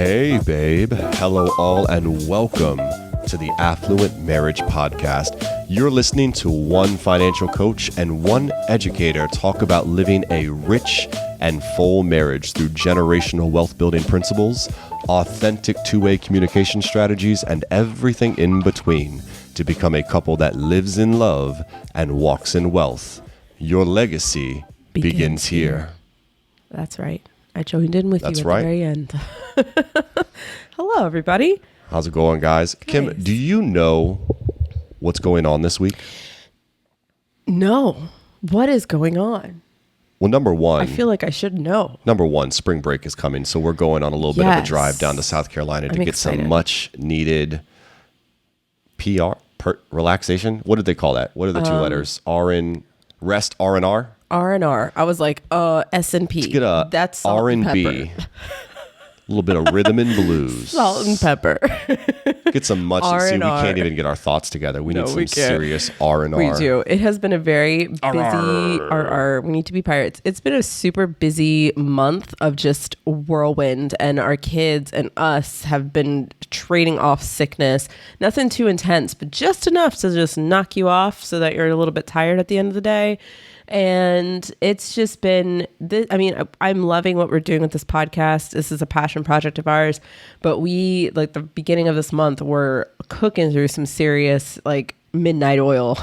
Hey, babe. Hello, all, and welcome to the Affluent Marriage Podcast. You're listening to one financial coach and one educator talk about living a rich and full marriage through generational wealth building principles, authentic two-way communication strategies, and everything in between to become a couple that lives in love and walks in wealth. Your legacy begins here. That's right. I joined in with That's you at right. the very end. Hello, everybody. How's it going, guys? Nice. Kim, do you know what's going on this week? No. What is going on? Well, number one, I feel like I should know. spring break is coming. So we're going on a little bit of a drive down to South Carolina to get some much needed relaxation. What did they call that? What are the two letters? Rest, R&R? R&R. I was like, S&P. To get a That's salt R&B. and pepper. A little bit of rhythm and blues. Salt and pepper. Get some much. See, we can't even get our thoughts together. We need some serious R&R. We do. It has been a very busy RR. We need to be pirates. It's been a super busy month of just whirlwind, and our kids and us have been trading off sickness. Nothing too intense, but just enough to just knock you off so that you're a little bit tired at the end of the day. And it's just been, I'm loving what we're doing with this podcast. This is a passion project of ours, but we, like the beginning of this month, we're cooking through some serious, like, midnight oil,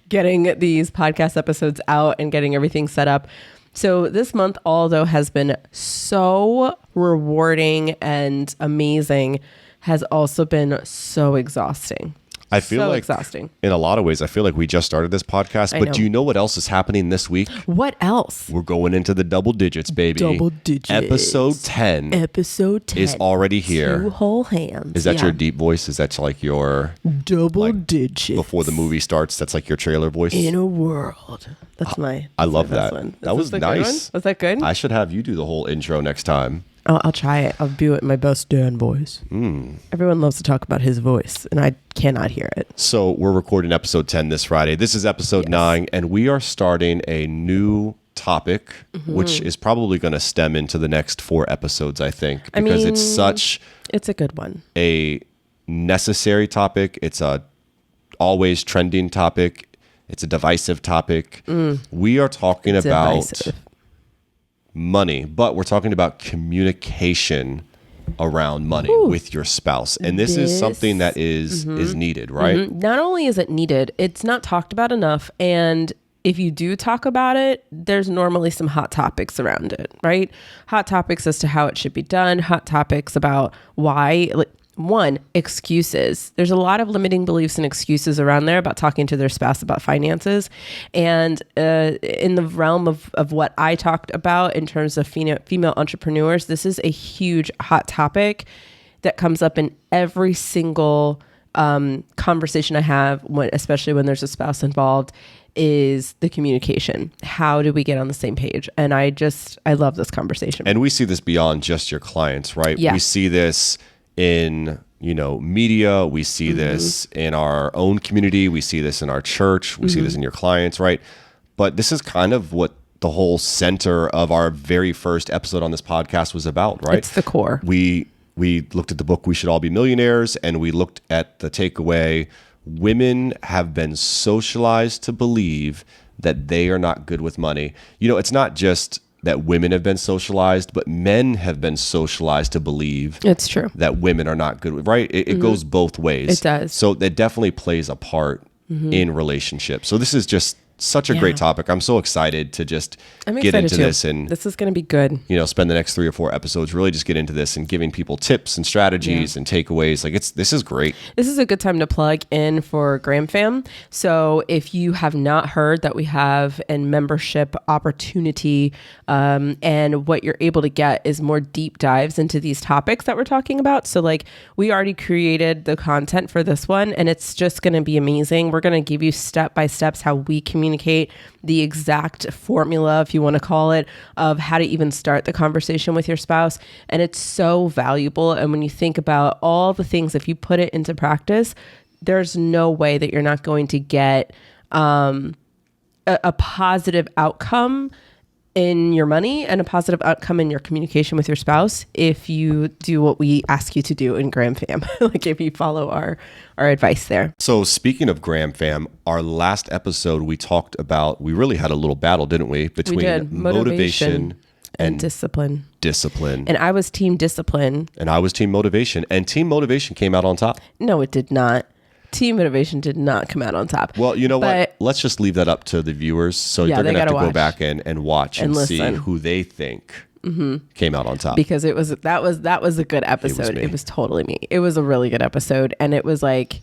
getting these podcast episodes out and getting everything set up. So this month, although has been so rewarding and amazing, has also been so exhausting. I feel like exhausting. In a lot of ways, I feel like we just started this podcast, but do you know what else is happening this week? What else? We're going into the double digits, baby. Double digits. Episode 10. Episode 10 is already here. Two whole hands. Is that your deep voice? Is that like your double digits before the movie starts? That's like your trailer voice. In a world. That's my. I love that. One. That was nice. Was that good? I should have you do the whole intro next time. I'll try it. I'll do it in my best Dan voice. Everyone loves to talk about his voice, and I cannot hear it. So we're recording episode 10 this Friday. This is episode 9, and we are starting a new topic, which is probably going to stem into the next 4 episodes, I think, because it's a good one. A necessary topic. It's a always trending topic. It's a divisive topic. We are talking about money, but we're talking about communication around money with your spouse. And this is something that is needed, right? Not only is it needed, it's not talked about enough. And if you do talk about it, there's normally some hot topics around it, right? Hot topics as to how it should be done, hot topics about why. One, excuses. There's a lot of limiting beliefs and excuses around there about talking to their spouse about finances. And in the realm of what I talked about in terms of female entrepreneurs, this is a huge hot topic that comes up in every single conversation I have, especially when there's a spouse involved, is the communication. How do we get on the same page? And I love this conversation. And we see this beyond just your clients, right? Yeah. We see this in media. We see this in our own community. We see this in our church. We see this in your clients, right? But this is kind of what the whole center of our very first episode on this podcast was about, right? It's the core. We looked at the book We Should All Be Millionaires, and we looked at the takeaway. Women have been socialized to believe that they are not good with money. It's not just that women have been socialized, but men have been socialized to believe it's true that women are not good with, right? It goes both ways. It does. So that definitely plays a part in relationships. So this is just such a great topic. I'm so excited to just get into this, and this is going to be good. Spend the next 3 or 4 episodes really just get into this and giving people tips and strategies and takeaways. This is great. This is a good time to plug in for Graham Fam. So if you have not heard that we have a membership opportunity, and what you're able to get is more deep dives into these topics that we're talking about. So we already created the content for this one, and it's just going to be amazing. We're going to give you step by steps how we communicate, the exact formula, if you want to call it, of how to even start the conversation with your spouse. And it's so valuable. And when you think about all the things, if you put it into practice, there's no way that you're not going to get a positive outcome in your money and a positive outcome in your communication with your spouse if you do what we ask you to do in Graham Fam. Like if you follow our advice there. So speaking of Graham Fam, our last episode we talked about, we really had a little battle, didn't we? Between We did. motivation and discipline. Discipline. And I was team discipline. And I was team motivation. And team motivation came out on top. No, it did not. Team motivation did not come out on top. Well, you know what? Let's just leave that up to the viewers. So they're going to have to go back and watch and see who they think came out on top. Because that was a good episode. It was totally me. It was a really good episode. And it was like,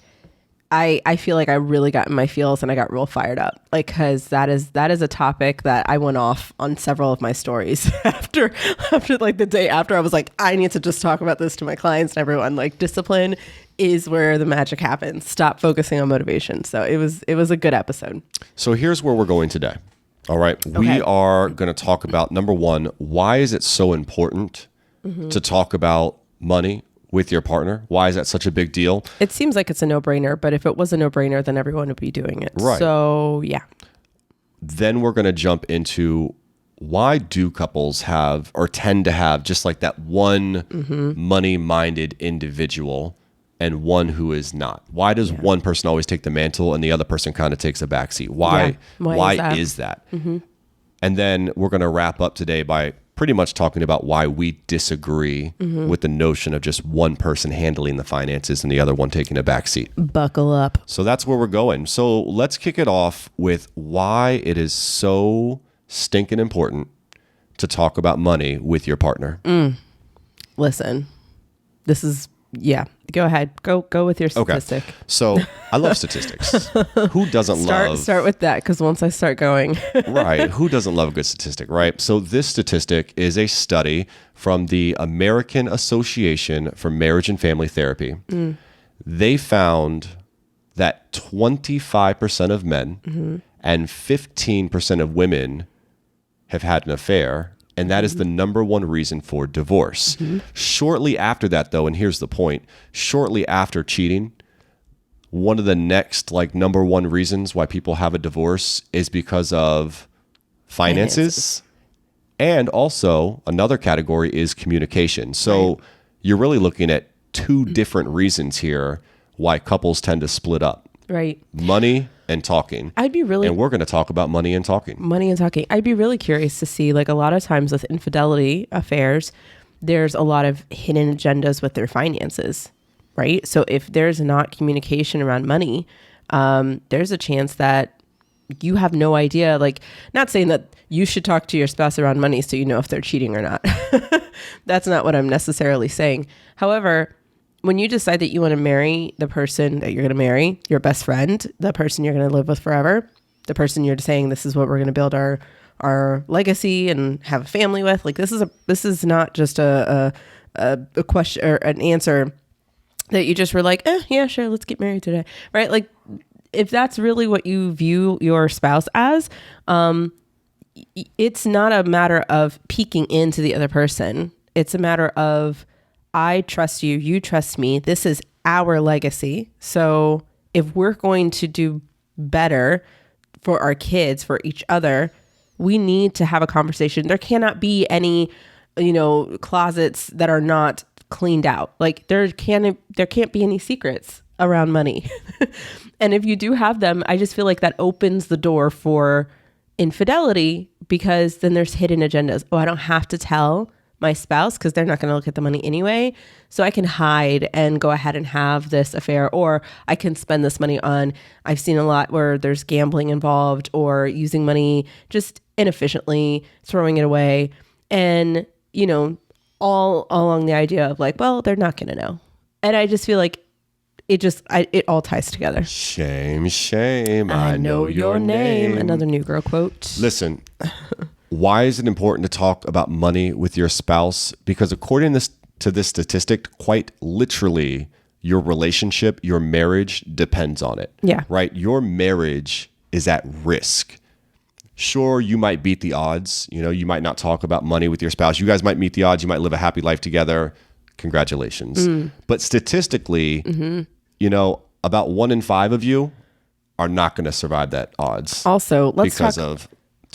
I feel like I really got in my feels and I got real fired up. Like, cause that is a topic that I went off on several of my stories after like the day after. I was like, I need to just talk about this to my clients and everyone. Like, discipline is where the magic happens. Stop focusing on motivation. So it was a good episode. So here's where we're going today. All right. Okay. We are going to talk about, number one, why is it so important to talk about money with your partner? Why is that such a big deal? It seems like it's a no-brainer, but if it was a no-brainer, then everyone would be doing it. Right. So yeah. Then we're going to jump into why do couples have or tend to have just like that one money-minded individual and one who is not? Why does one person always take the mantle and the other person kind of takes a backseat? Why is that? And then we're going to wrap up today by pretty much talking about why we disagree with the notion of just one person handling the finances and the other one taking a backseat. Buckle up. So that's where we're going. So let's kick it off with why it is so stinking important to talk about money with your partner. Listen, this is, go ahead. Go with your statistic. Okay. So I love statistics. Who doesn't start with that? Because once I start going. Right. Who doesn't love a good statistic, right? So this statistic is a study from the American Association for Marriage and Family Therapy. They found that 25% of men and 15% of women have had an affair. And that is the number one reason for divorce. Shortly after that, though, and here's the point, shortly after cheating, one of the next number one reasons why people have a divorce is because of finances. And also another category is communication. So you're really looking at two different reasons here why couples tend to split up. Right. Money and talking. And we're going to talk about money and talking. I'd be really curious to see, like, a lot of times with infidelity affairs, there's a lot of hidden agendas with their finances, right? So if there's not communication around money, there's a chance that you have no idea, like, not saying that you should talk to your spouse around money so you know if they're cheating or not. That's not what I'm necessarily saying. However, when you decide that you want to marry the person that you're going to marry, your best friend, the person you're going to live with forever, the person you're saying this is what we're going to build our legacy and have a family with, like, this is not just a question or an answer that you just were like, yeah, sure, let's get married today, right? Like, if that's really what you view your spouse as, it's not a matter of peeking into the other person. It's a matter of, I trust you, you trust me. This is our legacy. So if we're going to do better for our kids, for each other, we need to have a conversation. There cannot be any, closets that are not cleaned out. Like, there can't be any secrets around money. And if you do have them, I just feel like that opens the door for infidelity, because then there's hidden agendas. Oh, I don't have to tell my spouse because they're not going to look at the money anyway. So I can hide and go ahead and have this affair, or I can spend this money on, I've seen a lot where there's gambling involved or using money just inefficiently, throwing it away. And, all along the idea of like, well, they're not going to know. And I just feel like it all ties together. Shame. I know your name. Another New Girl quote. Listen, why is it important to talk about money with your spouse? Because according to this statistic, quite literally, your relationship, your marriage depends on it. Yeah. Right? Your marriage is at risk. Sure, you might beat the odds. You might not talk about money with your spouse. You guys might meet the odds. You might live a happy life together. Congratulations. But statistically, about 1 in 5 of you are not going to survive that odds. Also, let's because of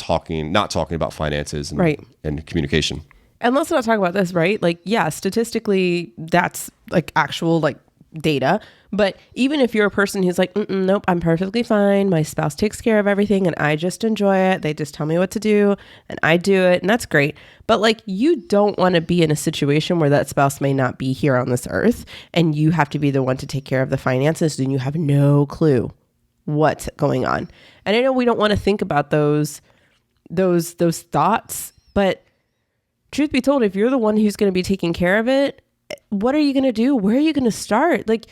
not talking about finances and, Right. and communication. And let's not talk about this, right? Like, yeah, statistically, that's like actual like data. But even if you're a person who's like, nope, I'm perfectly fine. My spouse takes care of everything and I just enjoy it. They just tell me what to do and I do it. And that's great. But like, you don't want to be in a situation where that spouse may not be here on this earth and you have to be the one to take care of the finances and you have no clue what's going on. And I know we don't want to think about those thoughts, but truth be told, if you're the one who's going to be taking care of it, what are you going to do? Where are you going to start? Like,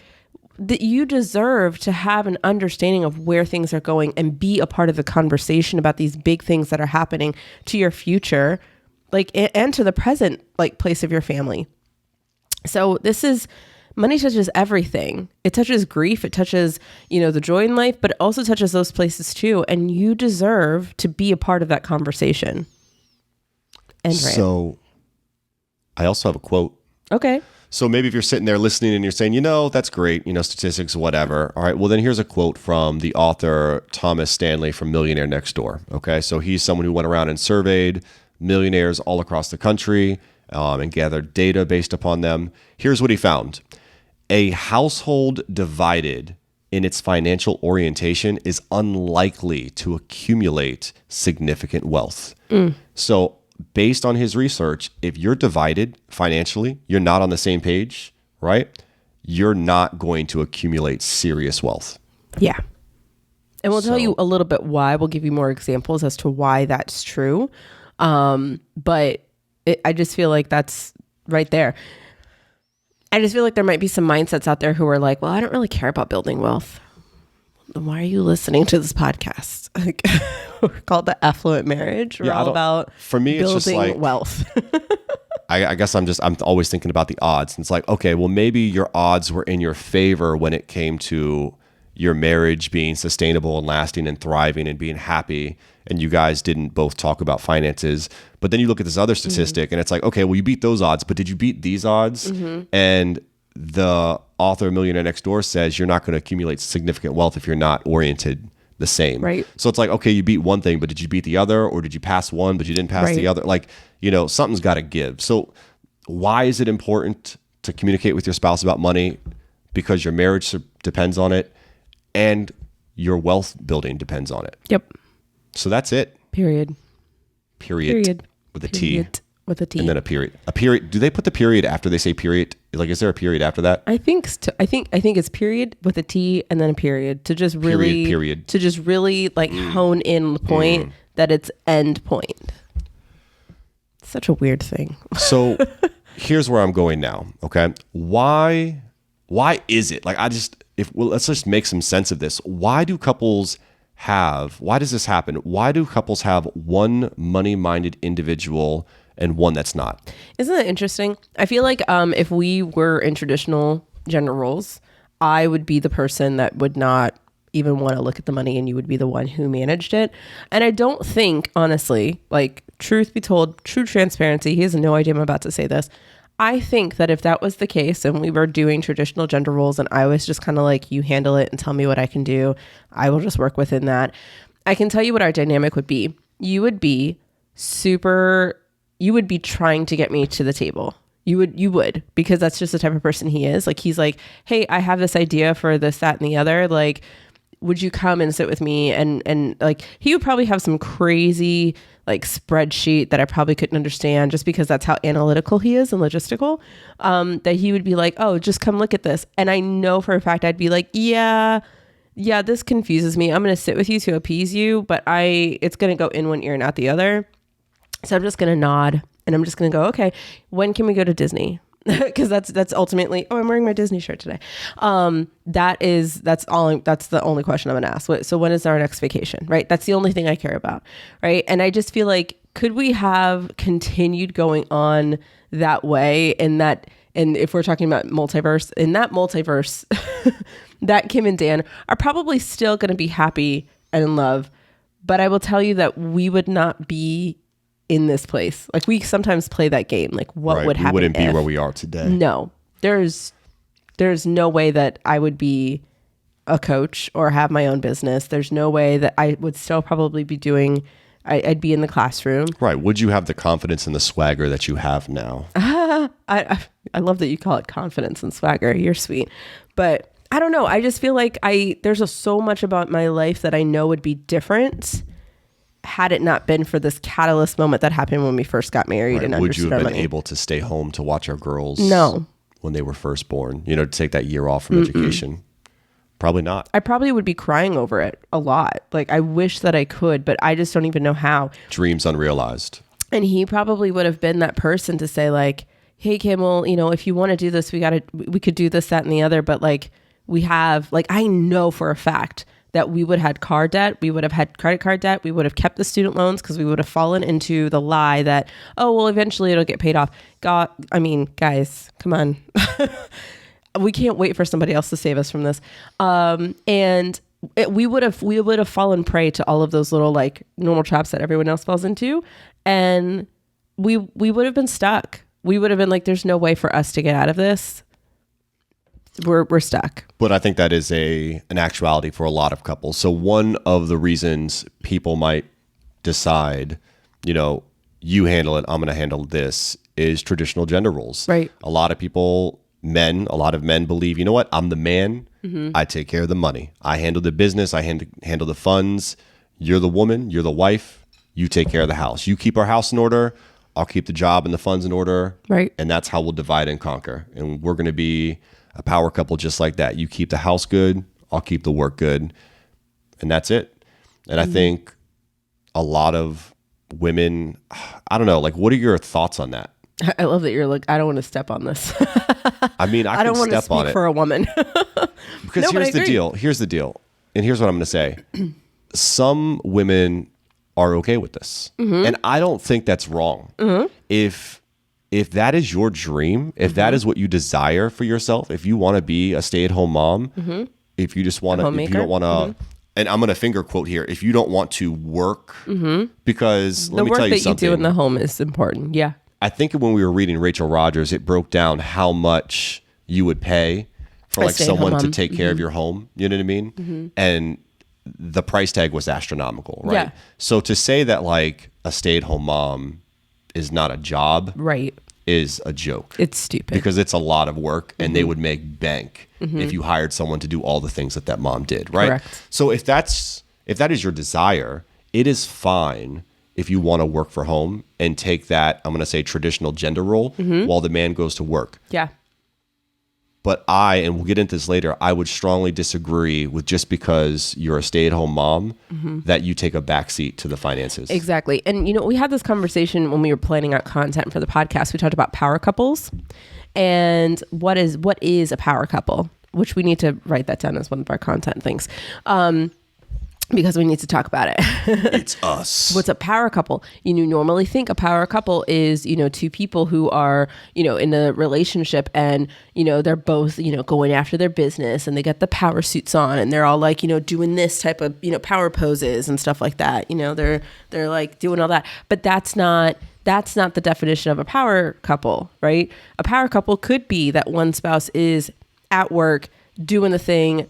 that you deserve to have an understanding of where things are going and be a part of the conversation about these big things that are happening to your future, like, and to the present, like, place of your family. So money touches everything. It touches grief. It touches, the joy in life, but it also touches those places too. And you deserve to be a part of that conversation. And so I also have a quote. Okay. So maybe if you're sitting there listening and you're saying, that's great, statistics, whatever. All right, well, then here's a quote from the author Thomas Stanley from Millionaire Next Door. Okay, so he's someone who went around and surveyed millionaires all across the country and gathered data based upon them. Here's what he found. A household divided in its financial orientation is unlikely to accumulate significant wealth. So based on his research, if you're divided financially, you're not on the same page, right? You're not going to accumulate serious wealth. Yeah. And we'll tell you a little bit why. We'll give you more examples as to why that's true. But I just feel like that's right there. I just feel like there might be some mindsets out there who are like, well, I don't really care about building wealth. Then why are you listening to this podcast? Like, we're called The Affluent Marriage. We're all about for me, it's just like wealth. I guess I'm always thinking about the odds. And it's like, okay, well, maybe your odds were in your favor when it came to your marriage being sustainable and lasting and thriving and being happy. And you guys didn't both talk about finances. But then you look at this other statistic and it's like, okay, well, you beat those odds, but did you beat these odds? And the author of Millionaire Next Door says you're not going to accumulate significant wealth if you're not oriented the same. Right. So it's like, okay, you beat one thing, but did you beat the other? Or did you pass one, but you didn't pass the other? Like, something's got to give. So why is it important to communicate with your spouse about money? Because your marriage depends on it and your wealth building depends on it. Yep. So that's it. Period. With a T. With a T. And then a period. A period. Do they put the period after they say period? Like, is there a period after that? I think it's period with a T and then a period to just really to just really like hone in the point that it's end point. It's such a weird thing. So here's where I'm going now. Okay, why is it like let's just make some sense of this. Why does this happen? Why do couples have one money-minded individual and one that's not? Isn't that interesting? I feel like if we were in traditional gender roles, I would be the person that would not even want to look at the money and you would be the one who managed it. And I don't think, honestly, like, truth be told, true transparency, he has no idea I'm about to say this. I think that if that was the case and we were doing traditional gender roles and I was just kind of like, you handle it and tell me what I can do, I will just work within that. I can tell you what our dynamic would be. You would be trying to get me to the table. You would, because that's just the type of person he is. Like, he's like, hey, I have this idea for this, that, and the other. Like, would you come and sit with me? And like, he would probably have some crazy like spreadsheet that I probably couldn't understand just because that's how analytical he is and logistical, that he would be like, oh, just come look at this. And I know for a fact I'd be like, yeah, this confuses me. I'm going to sit with you to appease you, but it's going to go in one ear and out the other. So I'm just going to nod and I'm just going to go, okay, when can we go to Disney? Because that's ultimately, I'm wearing my Disney shirt today. That's the only question I'm gonna ask. So when is our next vacation? Right? That's the only thing I care about. Right? And I just feel like, could we have continued going on that way? And if we're talking about multiverse, in that multiverse, that Kim and Dan are probably still going to be happy and in love. But I will tell you that we would not be in this place. Like, we sometimes play that game. Like, what would happen? We wouldn't be where we are today. No, there's no way that I would be a coach or have my own business. There's no way that I would still probably be doing I'd be in the classroom. Right. Would you have the confidence and the swagger that you have now? I love that you call it confidence and swagger. You're sweet. But I don't know. I just feel like there's so much about my life that I know would be different had it not been for this catalyst moment that happened when we first got married. Right. And would you have been money. Able to stay home to watch our girls? No. When they were first born, to take that year off from education? Probably not. I probably would be crying over it a lot. Like, I wish that I could, but I just don't even know how. Dreams unrealized. And he probably would have been that person to say like, hey, Kim, well, if you want to do this, we could do this, that, and the other. But like, we have, like, I know for a fact that we would have had car debt. We would have had credit card debt. We would have kept the student loans because we would have fallen into the lie that, oh, well, eventually it'll get paid off. God, I mean, guys, come on. We can't wait for somebody else to save us from this. We would have fallen prey to all of those little like normal traps that everyone else falls into. And we would have been stuck. We would have been like, there's no way for us to get out of this. We're stuck. But I think that is an actuality for a lot of couples. So one of the reasons people might decide, you handle it, I'm going to handle this, is traditional gender roles. Right. A lot of men believe, you know what? I'm the man. Mm-hmm. I take care of the money. I handle the business. I handle the funds. You're the woman. You're the wife. You take care of the house. You keep our house in order. I'll keep the job and the funds in order. Right. And that's how we'll divide and conquer. And we're going to be a power couple just like that. You keep the house good. I'll keep the work good. And that's it. And I think a lot of women, I don't know, like, what are your thoughts on that? I love that you're like, I don't want to step on this. I mean, I don't want to speak for a woman. Because here's the deal. And here's what I'm going to say. Some women are okay with this. Mm-hmm. And I don't think that's wrong. Mm-hmm. If that is your dream, if that is what you desire for yourself, if you want to be a stay-at-home mom, if you just want to, if you don't want to, and I'm going to finger quote here, if you don't want to work, because let me tell you something. The work that you do in the home is important. Yeah. I think when we were reading Rachel Rodgers, it broke down how much you would pay for like someone to take care of your home. You know what I mean? Mm-hmm. And the price tag was astronomical, right? Yeah. So to say that like a stay-at-home mom is not a job, right, is a joke. It's stupid. Because it's a lot of work and they would make bank if you hired someone to do all the things that mom did, right? Correct. So if that is your desire, it is fine if you want to work for home and take that, I'm going to say, traditional gender role while the man goes to work. Yeah. But and we'll get into this later, I would strongly disagree with just because you're a stay-at-home mom that you take a backseat to the finances. Exactly. And, we had this conversation when we were planning out content for the podcast. We talked about power couples and what is a power couple, which we need to write that down as one of our content things. Because we need to talk about it. It's us. What's a power couple? You normally think a power couple is, two people who are, in a relationship and, they're both, going after their business and they got the power suits on and they're all like, doing this type of, power poses and stuff like that. They're like doing all that. But that's not the definition of a power couple, right? A power couple could be that one spouse is at work doing the thing,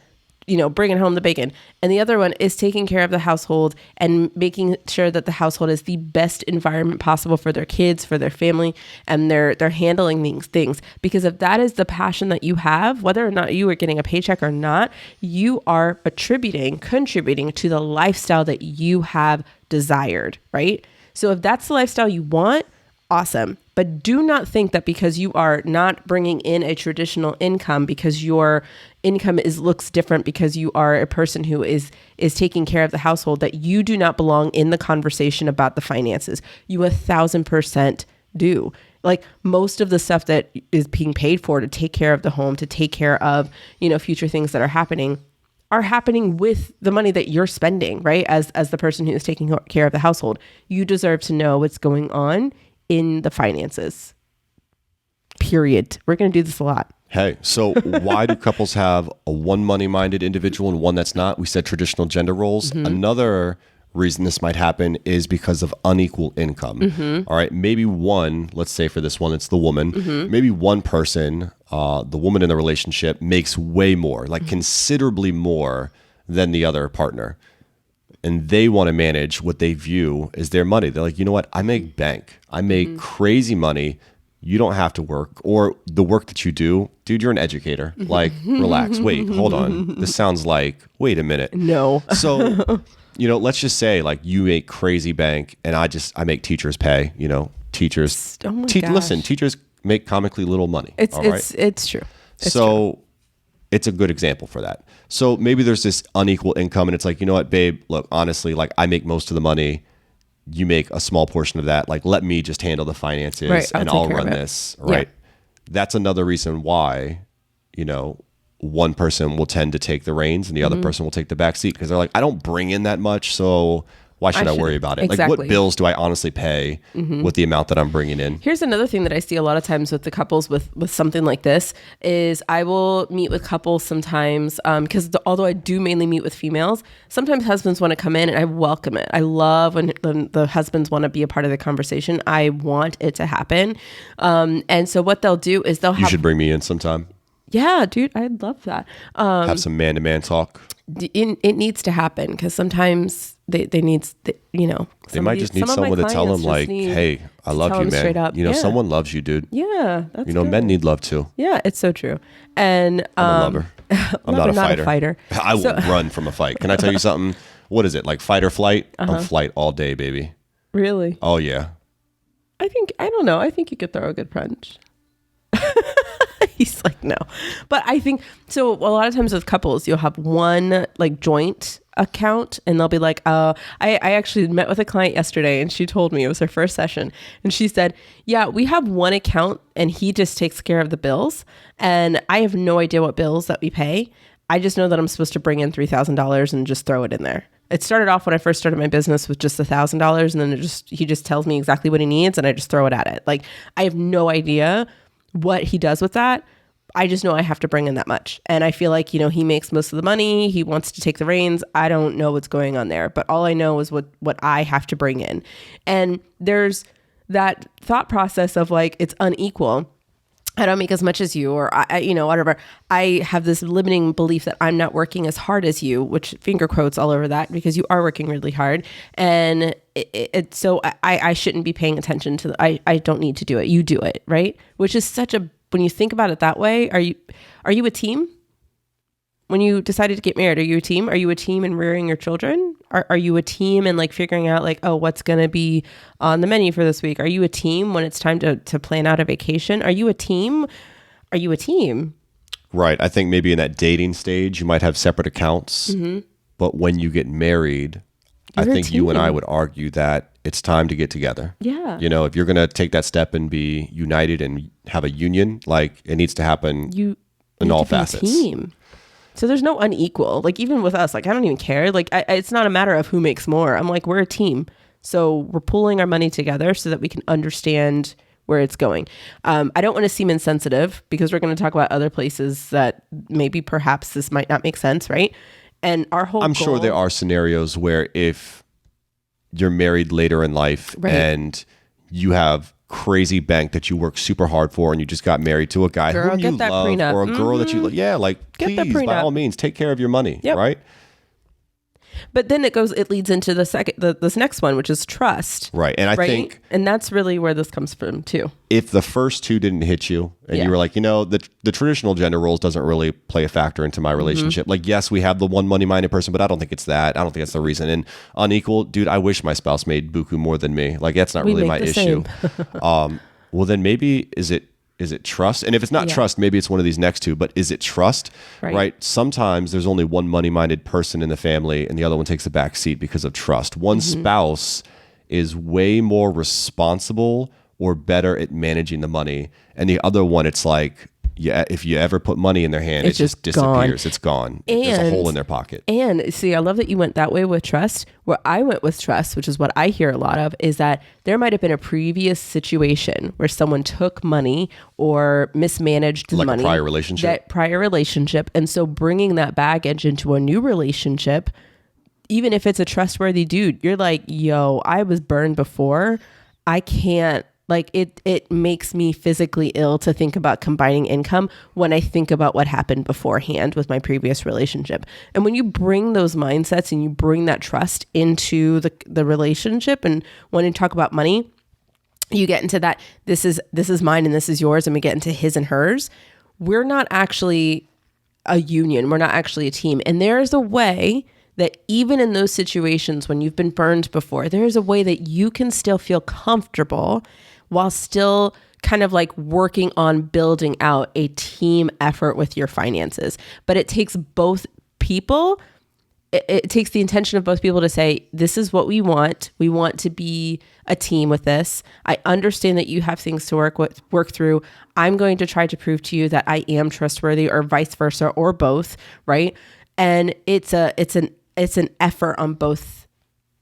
bringing home the bacon. And the other one is taking care of the household and making sure that the household is the best environment possible for their kids, for their family, and they're handling these things. Because if that is the passion that you have, whether or not you are getting a paycheck or not, you are contributing to the lifestyle that you have desired, right? So if that's the lifestyle you want, awesome. But do not think that because you are not bringing in a traditional income, because your income looks different, because you are a person who is taking care of the household, that you do not belong in the conversation about the finances. You 1,000% do. Like most of the stuff that is being paid for to take care of the home, to take care of, future things that are happening with the money that you're spending, right? As the person who is taking care of the household, you deserve to know what's going on in the finances, period. We're going to do this a lot. Hey, so why do couples have a one money-minded individual and one that's not? We said traditional gender roles. Another reason this might happen is because of unequal income. All right, maybe one, let's say for this one, it's the woman. Maybe one person, the woman in the relationship, makes way more, like considerably more than the other partner. and they want to manage what they view as their money. They're like, you know what? I make bank. I make crazy money. You don't have to work, or the work that you do, dude, you're an educator. Like, relax. Wait, hold on. This sounds like, wait a minute. No. So, let's just say like you make crazy bank and I make teachers pay, teachers. Oh my gosh. Listen, teachers make comically little money. It's true. It's true. It's a good example for that. So maybe there's this unequal income and it's like, you know what, babe, look, honestly, like I make most of the money. You make a small portion of that. Like, let me just handle the finances and I'll run this. Right. Yeah. That's another reason why, one person will tend to take the reins and the other person will take the back seat because they're like, I don't bring in that much. So why should I worry about it? Exactly. Like, what bills do I honestly pay with the amount that I'm bringing in? Here's another thing that I see a lot of times with the couples with something like this is I will meet with couples sometimes because although I do mainly meet with females, sometimes husbands want to come in and I welcome it. I love when the husbands want to be a part of the conversation. I want it to happen. And so what they'll do is You should bring me in sometime. Yeah, dude, I'd love that. Have some man-to-man talk. It needs to happen because sometimes they need, they might just need someone to tell them like, hey, I love you, man. Straight up. Someone loves you, dude. Yeah. That's good. Men need love too. Yeah, it's so true. And I'm a lover. I'm not a fighter. I will run from a fight. Can I tell you something? What is it? Like fight or flight? I'm flight all day, baby. Really? Oh yeah. I don't know. I think you could throw a good punch. He's like, no. But I think, so a lot of times with couples, you'll have one like joint account and they'll be like, I actually met with a client yesterday and she told me it was her first session. And she said, yeah, we have one account and he just takes care of the bills. And I have no idea what bills that we pay. I just know that I'm supposed to bring in $3,000 and just throw it in there. It started off when I first started my business with just $1,000 and then he just tells me exactly what he needs and I just throw it at it. Like I have no idea what he does with that. I just know I have to bring in that much. And I feel like, he makes most of the money. He wants to take the reins. I don't know what's going on there, but all I know is what I have to bring in. And there's that thought process of like, it's unequal. I don't make as much as you, or whatever. I have this limiting belief that I'm not working as hard as you, which finger quotes all over that because you are working really hard. And so I shouldn't be paying attention to, I don't need to do it. You do it. Right. Which is when you think about it that way, are you a team? When you decided to get married, are you a team? Are you a team in rearing your children? Are you a team in like figuring out like, oh, what's going to be on the menu for this week? Are you a team when it's time to plan out a vacation? Are you a team? Are you a team? Right. I think maybe in that dating stage, you might have separate accounts. Mm-hmm. But when you get married, I think you and I would argue that it's time to get together. Yeah. If you're going to take that step and be united and have a union, like it needs to happen in all facets. Team. So there's no unequal, like even with us, like I don't even care. Like it's not a matter of who makes more. I'm like, we're a team. So we're pooling our money together so that we can understand where it's going. I don't want to seem insensitive because we're going to talk about other places that maybe perhaps this might not make sense, right? And our whole I'm sure there are scenarios where if you're married later in life and you have crazy bank that you work super hard for and you just got married to a guy whom you love prenup. Or a girl that you please by all means take care of your money, right? But then it leads into this next one, which is trust. Right. And I think and that's really where this comes from too. If the first two didn't hit you and you were like, the traditional gender roles doesn't really play a factor into my relationship. Mm-hmm. Like, yes, we have the one money-minded person, but I don't think it's that. I don't think that's the reason. And unequal, dude, I wish my spouse made buku more than me. Like, that's not really my issue. Well, then maybe is it trust? And if it's not trust, maybe it's one of these next two, but is it trust? Right? Sometimes there's only one money-minded person in the family and the other one takes a back seat because of trust. One spouse is way more responsible or better at managing the money. And the other one, it's like, if you ever put money in their hand, it just disappears. Gone. It's gone. There's a hole in their pocket. And see, I love that you went that way with trust. Where I went with trust, which is what I hear a lot of, is that there might have been a previous situation where someone took money or mismanaged the money. Like a prior relationship. That prior relationship. And so bringing that baggage into a new relationship, even if it's a trustworthy dude, you're like, yo, I was burned before. I can't Like it makes me physically ill to think about combining income when I think about what happened beforehand with my previous relationship. And when you bring those mindsets and you bring that trust into the relationship, and when you talk about money, you get into that this is mine and this is yours, and we get into his and hers. We're not actually a union. We're not actually a team. And there is a way that even in those situations when you've been burned before, there is a way that you can still feel comfortable while still kind of like working on building out a team effort with your finances. But it takes both people. It takes the intention of both people to say, this is what we want. We want to be a team with this. I understand that you have things to work through. I'm going to try to prove to you that I am trustworthy, or vice versa, or both, right? And it's an effort on both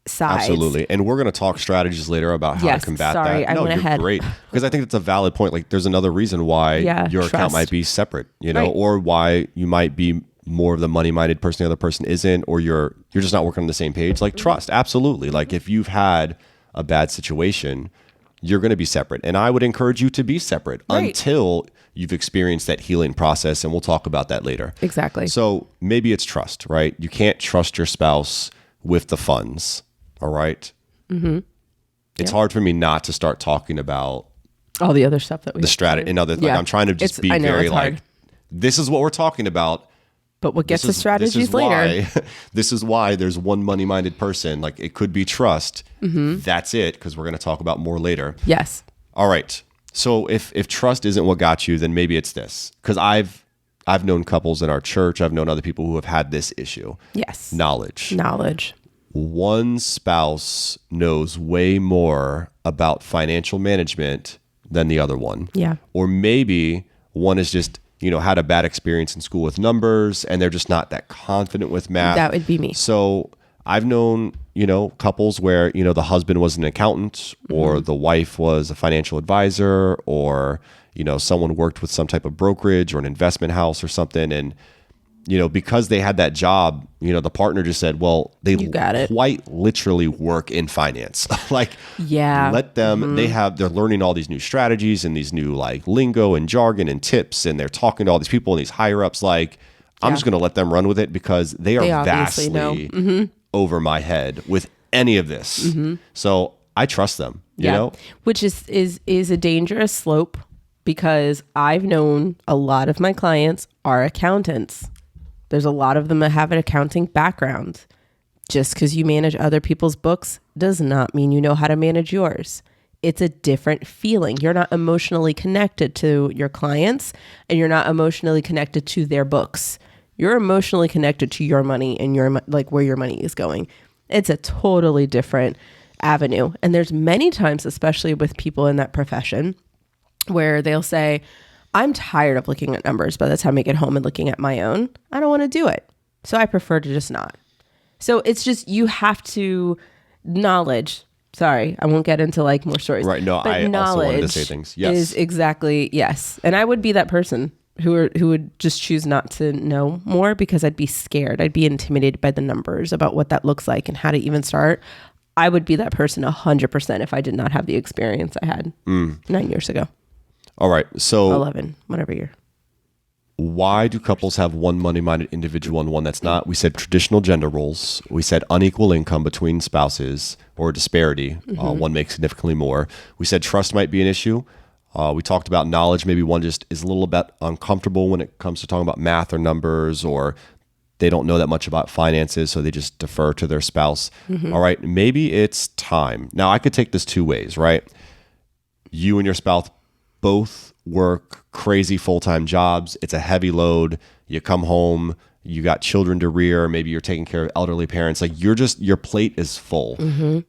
sides. Absolutely. And we're going to talk strategies later about how to combat that. I went ahead. Great. Because I think it's a valid point. Like, there's another reason why your account might be separate, or why you might be more of the money-minded person, the other person isn't, or you're just not working on the same page. Like, trust. Absolutely. Like, if you've had a bad situation, you're going to be separate. And I would encourage you to be separate until you've experienced that healing process. And we'll talk about that later. Exactly. So maybe it's trust, right? You can't trust your spouse with the funds. All right. Mm-hmm. It's hard for me not to start talking about all the other stuff that we the strategy and other. Like, I'm trying to just be very like, this is what we're talking about. But what gets the strategies later? This is why there's one money-minded person. Like, it could be trust. Mm-hmm. That's it, because we're going to talk about more later. Yes. All right. So if trust isn't what got you, then maybe it's this. Because I've known couples in our church. I've known other people who have had this issue. Yes. Knowledge. One spouse knows way more about financial management than the other one. Yeah. Or maybe one is just, had a bad experience in school with numbers and they're just not that confident with math. That would be me. So I've known, couples where, the husband was an accountant, or the wife was a financial advisor, or, someone worked with some type of brokerage or an investment house or something. And, because they had that job, the partner just said, well, they quite literally work in finance. Let them, they're learning all these new strategies and these new like lingo and jargon and tips. And they're talking to all these people and these higher ups. Like, I'm just going to let them run with it, because they are vastly over my head with any of this. Mm-hmm. So I trust them, you know? Which is a dangerous slope, because I've known a lot of my clients are accountants. There's a lot of them that have an accounting background. Just because you manage other people's books does not mean you know how to manage yours. It's a different feeling. You're not emotionally connected to your clients, and you're not emotionally connected to their books. You're emotionally connected to your money and where your money is going. It's a totally different avenue. And there's many times, especially with people in that profession, where they'll say, I'm tired of looking at numbers by the time I get home and looking at my own. I don't want to do it. So I prefer to just not. So it's just, you have to knowledge. Sorry, I won't get into like more stories. Right. No, I also wanted to say things. Yes. Is exactly, yes. And I would be that person who would just choose not to know more, because I'd be scared. I'd be intimidated by the numbers, about what that looks like and how to even start. I would be that person 100% if I did not have the experience I had 9 years ago. All right. So 11, whatever year. Why do couples have one money-minded individual and one that's not? We said traditional gender roles. We said unequal income between spouses, or disparity. One makes significantly more. We said trust might be an issue. We talked about knowledge. Maybe one just is a little bit uncomfortable when it comes to talking about math or numbers, or they don't know that much about finances, so they just defer to their spouse. All right. Maybe it's time. Now, I could take this two ways, right? You and your spouse both work crazy full-time jobs. It's a heavy load. You come home, you got children to rear. Maybe you're taking care of elderly parents. Like, your plate is full,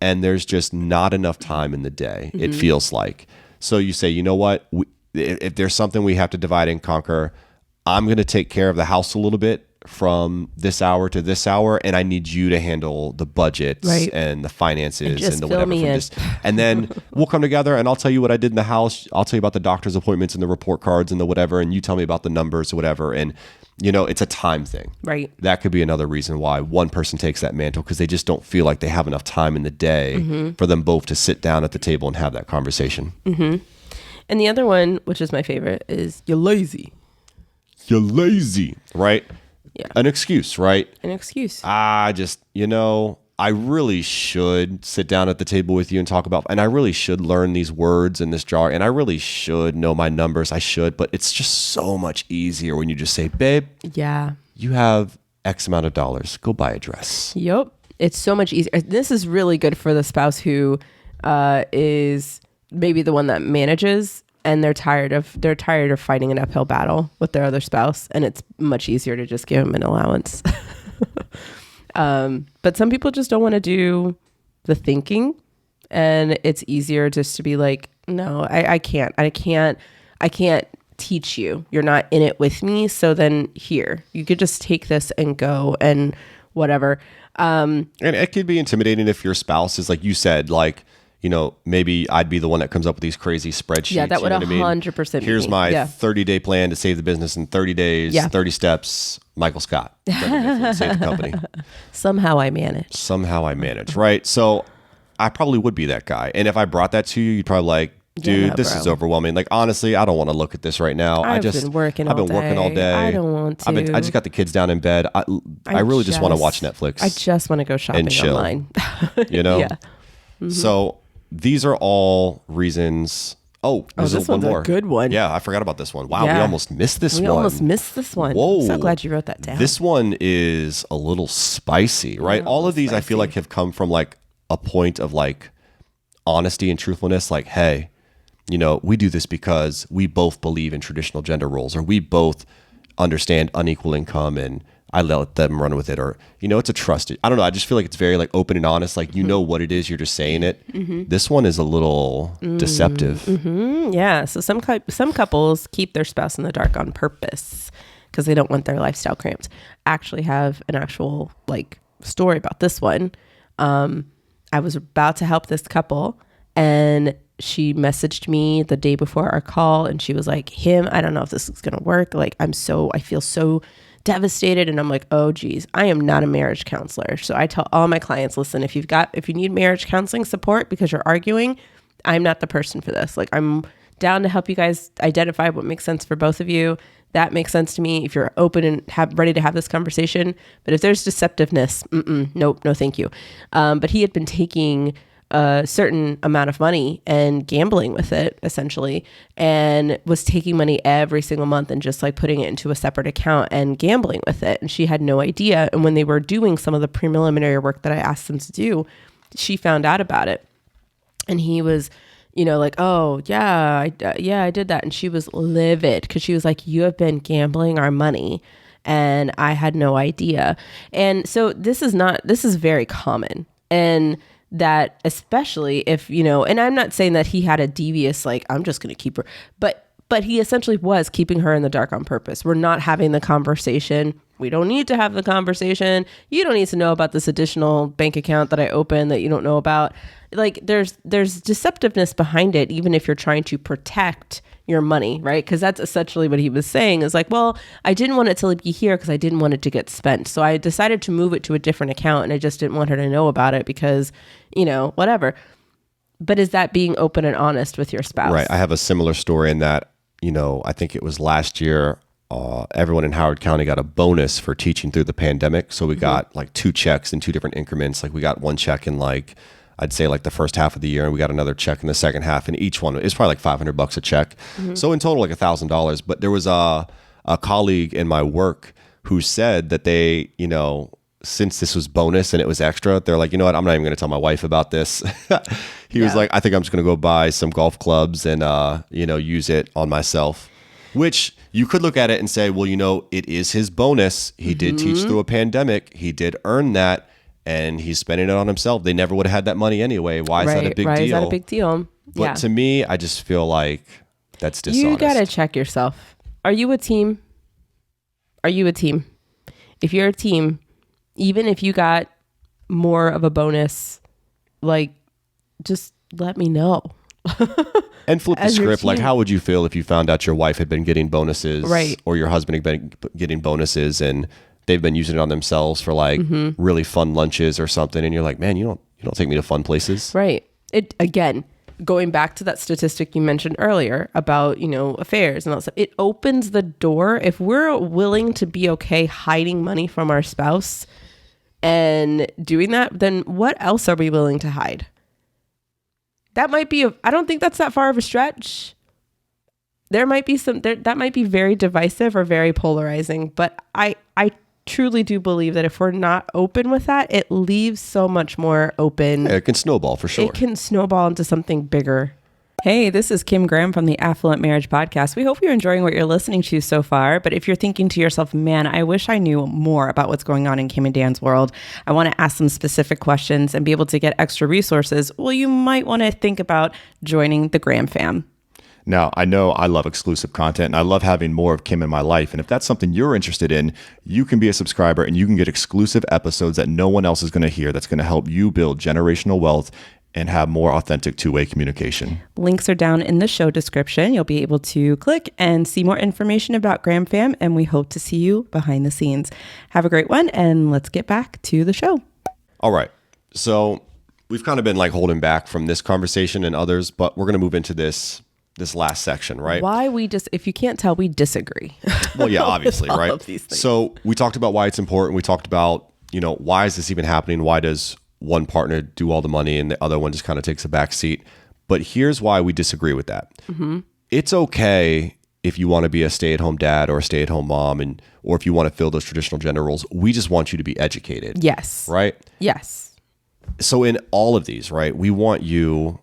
and there's just not enough time in the day. It feels like. So you say, you know what? If there's something we have to divide and conquer, I'm going to take care of the house a little bit from this hour to this hour, and I need you to handle the budgets and the finances and the whatever from this. And then we'll come together, and I'll tell you what I did in the house. I'll tell you about the doctor's appointments and the report cards and the whatever, and you tell me about the numbers or whatever. And it's a time thing. Right. That could be another reason why one person takes that mantle, because they just don't feel like they have enough time in the day for them both to sit down at the table and have that conversation. And the other one, which is my favorite, is you're lazy. You're lazy, right? Yeah. An excuse, right? An excuse. I really should sit down at the table with you and talk about, and I really should learn these words in this jar, and I really should know my numbers. I should, but it's just so much easier when you just say, babe, yeah, you have X amount of dollars. Go buy a dress. Yep. It's so much easier. This is really good for the spouse who is maybe the one that manages, and they're tired of fighting an uphill battle with their other spouse, and it's much easier to just give them an allowance. But some people just don't want to do the thinking, and it's easier just to be like, no, I can't teach you. You're not in it with me. So then here, you could just take this and go and whatever. And it could be intimidating if your spouse is, like you said, like, maybe I'd be the one that comes up with these crazy spreadsheets. Yeah, that would 100% be Here's me. my Yeah. 30-day plan to save the business in 30 days, Yeah. 30 steps, Michael Scott. 30 days to save the company. Somehow I manage. Right? So I probably would be that guy. And if I brought that to you, you'd probably like, dude, this is overwhelming. Like, honestly, I don't want to look at this right now. I've been working all day. I don't want to. I just got the kids down in bed. I really just want to watch Netflix. I just want to go shopping and chill. online. Yeah. So these are all reasons. There's this one one's more. a good one. Yeah, I forgot about this one. Wow, Yeah. we almost missed this one. Whoa. I'm so glad you wrote that down. This one is a little spicy, right? All of these I feel like have come from like a point of like honesty and truthfulness. Like, hey, we do this because we both believe in traditional gender roles, or we both understand unequal income, and I let them run with it, or it's a trust. I don't know. I just feel like it's very like open and honest. Like what it is, you're just saying it. This one is a little deceptive. Yeah. So some couples keep their spouse in the dark on purpose because they don't want their lifestyle cramped. Actually, have an actual like story about this one. I was about to help this couple, and she messaged me the day before our call, and she was like, I don't know if this is gonna work. Like, I feel so devastated. And I'm like, oh geez, I am not a marriage counselor. So I tell all my clients, listen, if you need marriage counseling support because you're arguing, I'm not the person for this. Like, I'm down to help you guys identify what makes sense for both of you. That makes sense to me if you're open and ready to have this conversation. But if there's deceptiveness, nope, no thank you. But he had been taking a certain amount of money and gambling with it essentially, and was taking money every single month and just like putting it into a separate account and gambling with it. And she had no idea. And when they were doing some of the preliminary work that I asked them to do, she found out about it. And he was, like, oh yeah, I did that. And she was livid because she was like, you have been gambling our money. And I had no idea. And so this is very common. And that especially if, and I'm not saying that he had a devious, like, I'm just going to keep her, but he essentially was keeping her in the dark on purpose. We're not having the conversation. We don't need to have the conversation. You don't need to know about this additional bank account that I opened that you don't know about. Like, there's deceptiveness behind it, even if you're trying to protect your money, right? Because that's essentially what he was saying is like, well, I didn't want it to be here because I didn't want it to get spent. So I decided to move it to a different account, and I just didn't want her to know about it because, whatever. But is that being open and honest with your spouse? Right. I have a similar story in that, I think it was last year, everyone in Howard County got a bonus for teaching through the pandemic. So we got like 2 checks in 2 different increments. Like, we got 1 check in like, I'd say like the first half of the year, and we got another check in the second half, and each one is probably like $500 a check. So in total, like $1,000. But there was a colleague in my work who said that they, since this was bonus and it was extra, they're like, you know what, I'm not even going to tell my wife about this. He was like, I think I'm just going to go buy some golf clubs and, use it on myself. Which you could look at it and say, well, it is his bonus. He did teach through a pandemic. He did earn that. And he's spending it on himself. They never would have had that money anyway. Why is that a big deal? Why is that a big deal? But to me, I just feel like that's dishonest. You got to check yourself. Are you a team? If you're a team, even if you got more of a bonus, like, just let me know. And flip the As your script. Like, team. how would you feel if you found out your wife had been getting bonuses, Right. or your husband had been getting bonuses, and they've been using it on themselves for like really fun lunches or something, and you're like, man, you don't take me to fun places. Right. It again, going back to that statistic you mentioned earlier about, affairs and all that stuff, it opens the door. If we're willing to be okay hiding money from our spouse and doing that, then what else are we willing to hide? That might be, I don't think that's that far of a stretch. There might be that might be very divisive or very polarizing, but I truly do believe that if we're not open with that, it leaves so much more open. Yeah, it can snowball for sure. It can snowball into something bigger. Hey, this is Kim Graham from the Affluent Marriage Podcast. We hope you're enjoying what you're listening to so far. But if you're thinking to yourself, man, I wish I knew more about what's going on in Kim and Dan's world, I want to ask some specific questions and be able to get extra resources, well, you might want to think about joining the Graham fam. Now, I know I love exclusive content and I love having more of Kim in my life. And if that's something you're interested in, you can be a subscriber and you can get exclusive episodes that no one else is going to hear. That's going to help you build generational wealth and have more authentic two-way communication. Links are down in the show description. You'll be able to click and see more information about Graham Fam, and we hope to see you behind the scenes. Have a great one, and let's get back to the show. All right. So we've kind of been like holding back from this conversation and others, but we're going to move into this last section, right? Why if you can't tell, we disagree. Well, yeah, obviously, all right? of these things. So we talked about why it's important. We talked about, why is this even happening? Why does one partner do all the money and the other one just kind of takes a back seat? But here's why we disagree with that. Mm-hmm. It's okay if you want to be a stay-at-home dad or a stay-at-home mom, or if you want to fill those traditional gender roles. We just want you to be educated. Yes. Right? Yes. So in all of these, right, we want you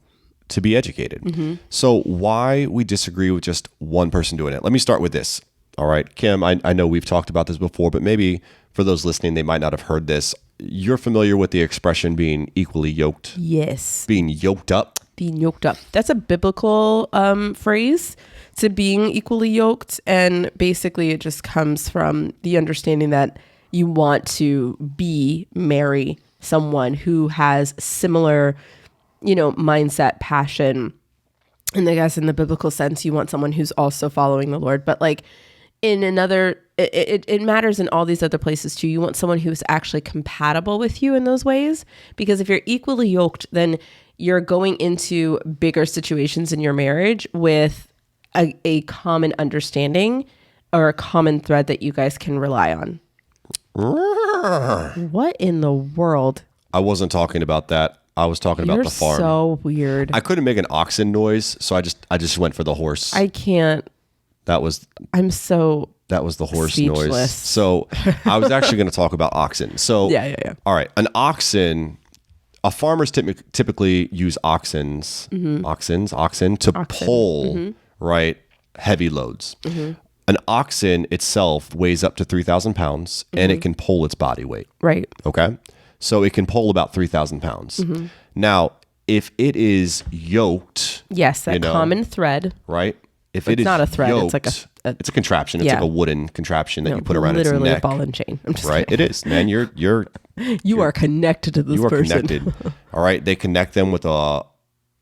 to be educated. Mm-hmm. So why we disagree with just one person doing it? Let me start with this. All right, Kim, I know we've talked about this before, but maybe for those listening, they might not have heard this. You're familiar with the expression being equally yoked? Yes. Being yoked up? Being yoked up. That's a biblical phrase, to being equally yoked. And basically it just comes from the understanding that you want to marry someone who has similar, mindset, passion. And I guess in the biblical sense, you want someone who's also following the Lord. But like in another, it matters in all these other places too. You want someone who's actually compatible with you in those ways. Because if you're equally yoked, then you're going into bigger situations in your marriage with a common understanding or a common thread that you guys can rely on. What in the world? I wasn't talking about that. I was talking about the farm. So weird. I couldn't make an oxen noise, so I just went for the horse. I can't. That was the horse speechless. noise. So I was actually going to talk about oxen. So Yeah. All right, an oxen. A farmers typically use oxen to pull right heavy loads. Mm-hmm. An oxen itself weighs up to 3,000 pounds, and it can pull its body weight. Right. Okay, so it can pull about 3,000 pounds. Mm-hmm. Now, if it is yoked, Yes, that common thread. right? If It's it is not a thread, yoked, it's like it's a contraption. It's Yeah. like a wooden contraption that you put around its literally neck. a ball and chain. I'm just Right, kidding. it is, man. You are connected to this You are person. connected. All right. They connect them with a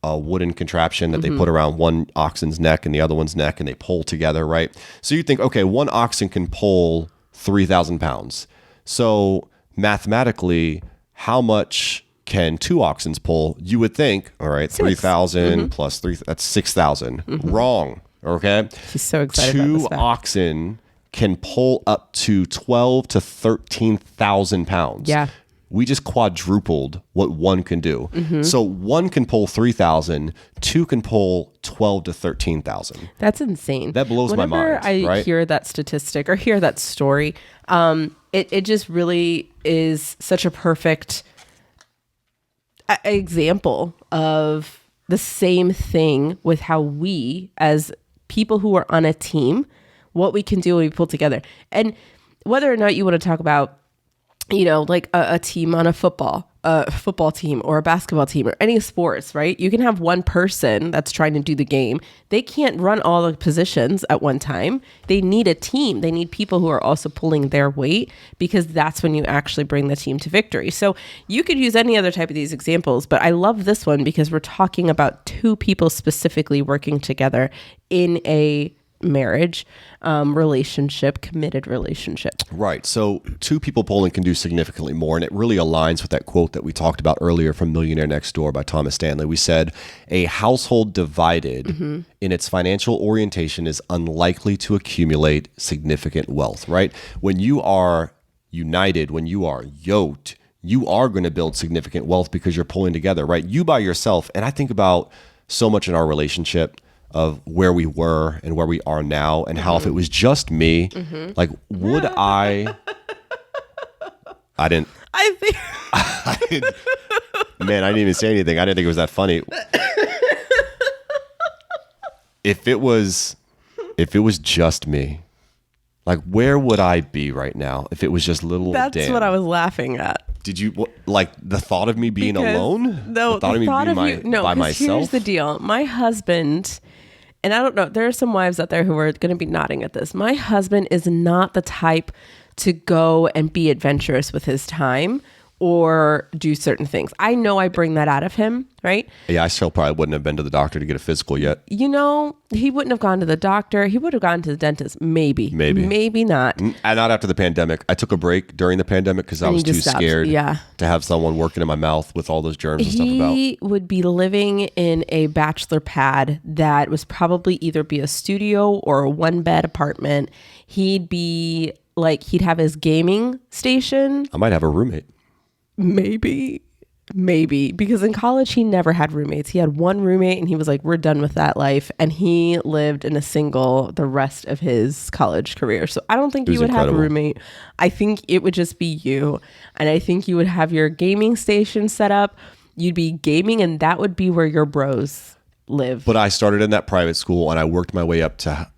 wooden contraption that they put around one oxen's neck and the other one's neck, and they pull together, right? So you think, okay, one oxen can pull 3,000 pounds. So mathematically, how much can two oxen pull? You would think, all right, 3,000 plus 3, that's 6,000. Wrong. Okay. She's so excited about this Two fact. oxen can pull up to 12 to 13,000 pounds. Yeah. We just quadrupled what one can do. So one can pull 3,000, two can pull 12 to 13,000. That's insane. That blows my Whenever mind, I right? hear that statistic or hear that story, it just really is such a perfect example of the same thing with how we, as people who are on a team, what we can do when we pull together. And whether or not you want to talk about, like a team on a football, a football team or a basketball team or any sports, right? You can have one person that's trying to do the game. They can't run all the positions at one time. They need a team. They need people who are also pulling their weight, because that's when you actually bring the team to victory. So you could use any other type of these examples, but I love this one because we're talking about two people specifically working together in a marriage, relationship, committed relationship. Right. So two people polling can do significantly more. And it really aligns with that quote that we talked about earlier from Millionaire Next Door by Thomas Stanley. We said, a household divided in its financial orientation is unlikely to accumulate significant wealth, right? When you are united, when you are yoked, you are going to build significant wealth because you're pulling together, right? You by yourself. And I think about so much in our relationship of where we were and where we are now, and how if it was just me, like, would I didn't, man, I didn't even say anything. I didn't think it was that funny. If it was just me, like, where would I be right now if it was just little Dan? That's what I was laughing at. Did you, like, the thought of me being alone? No, the thought of me being by myself? Here's the deal. My husband, and I don't know, there are some wives out there who are going to be nodding at this. My husband is not the type to go and be adventurous with his time or do certain things. I know I bring that out of him, right? Yeah, I still probably wouldn't have been to the doctor to get a physical yet. You know, he wouldn't have gone to the doctor. He would have gone to the dentist. Maybe not. And not after the pandemic. I took a break during the pandemic because I was too scared to have someone working in my mouth with all those germs and stuff about. He would be living in a bachelor pad that was probably either be a studio or a one-bed apartment. He'd be like, he'd have his gaming station. I might have a roommate. Maybe, because in college he never had roommates. He had one roommate and he was like, we're done with that life. And he lived in a single the rest of his college career. So I don't think you would have a roommate. I think it would just be you. And I think you would have your gaming station set up. You'd be gaming, and that would be where your bros live. But I started in that private school and I worked my way up to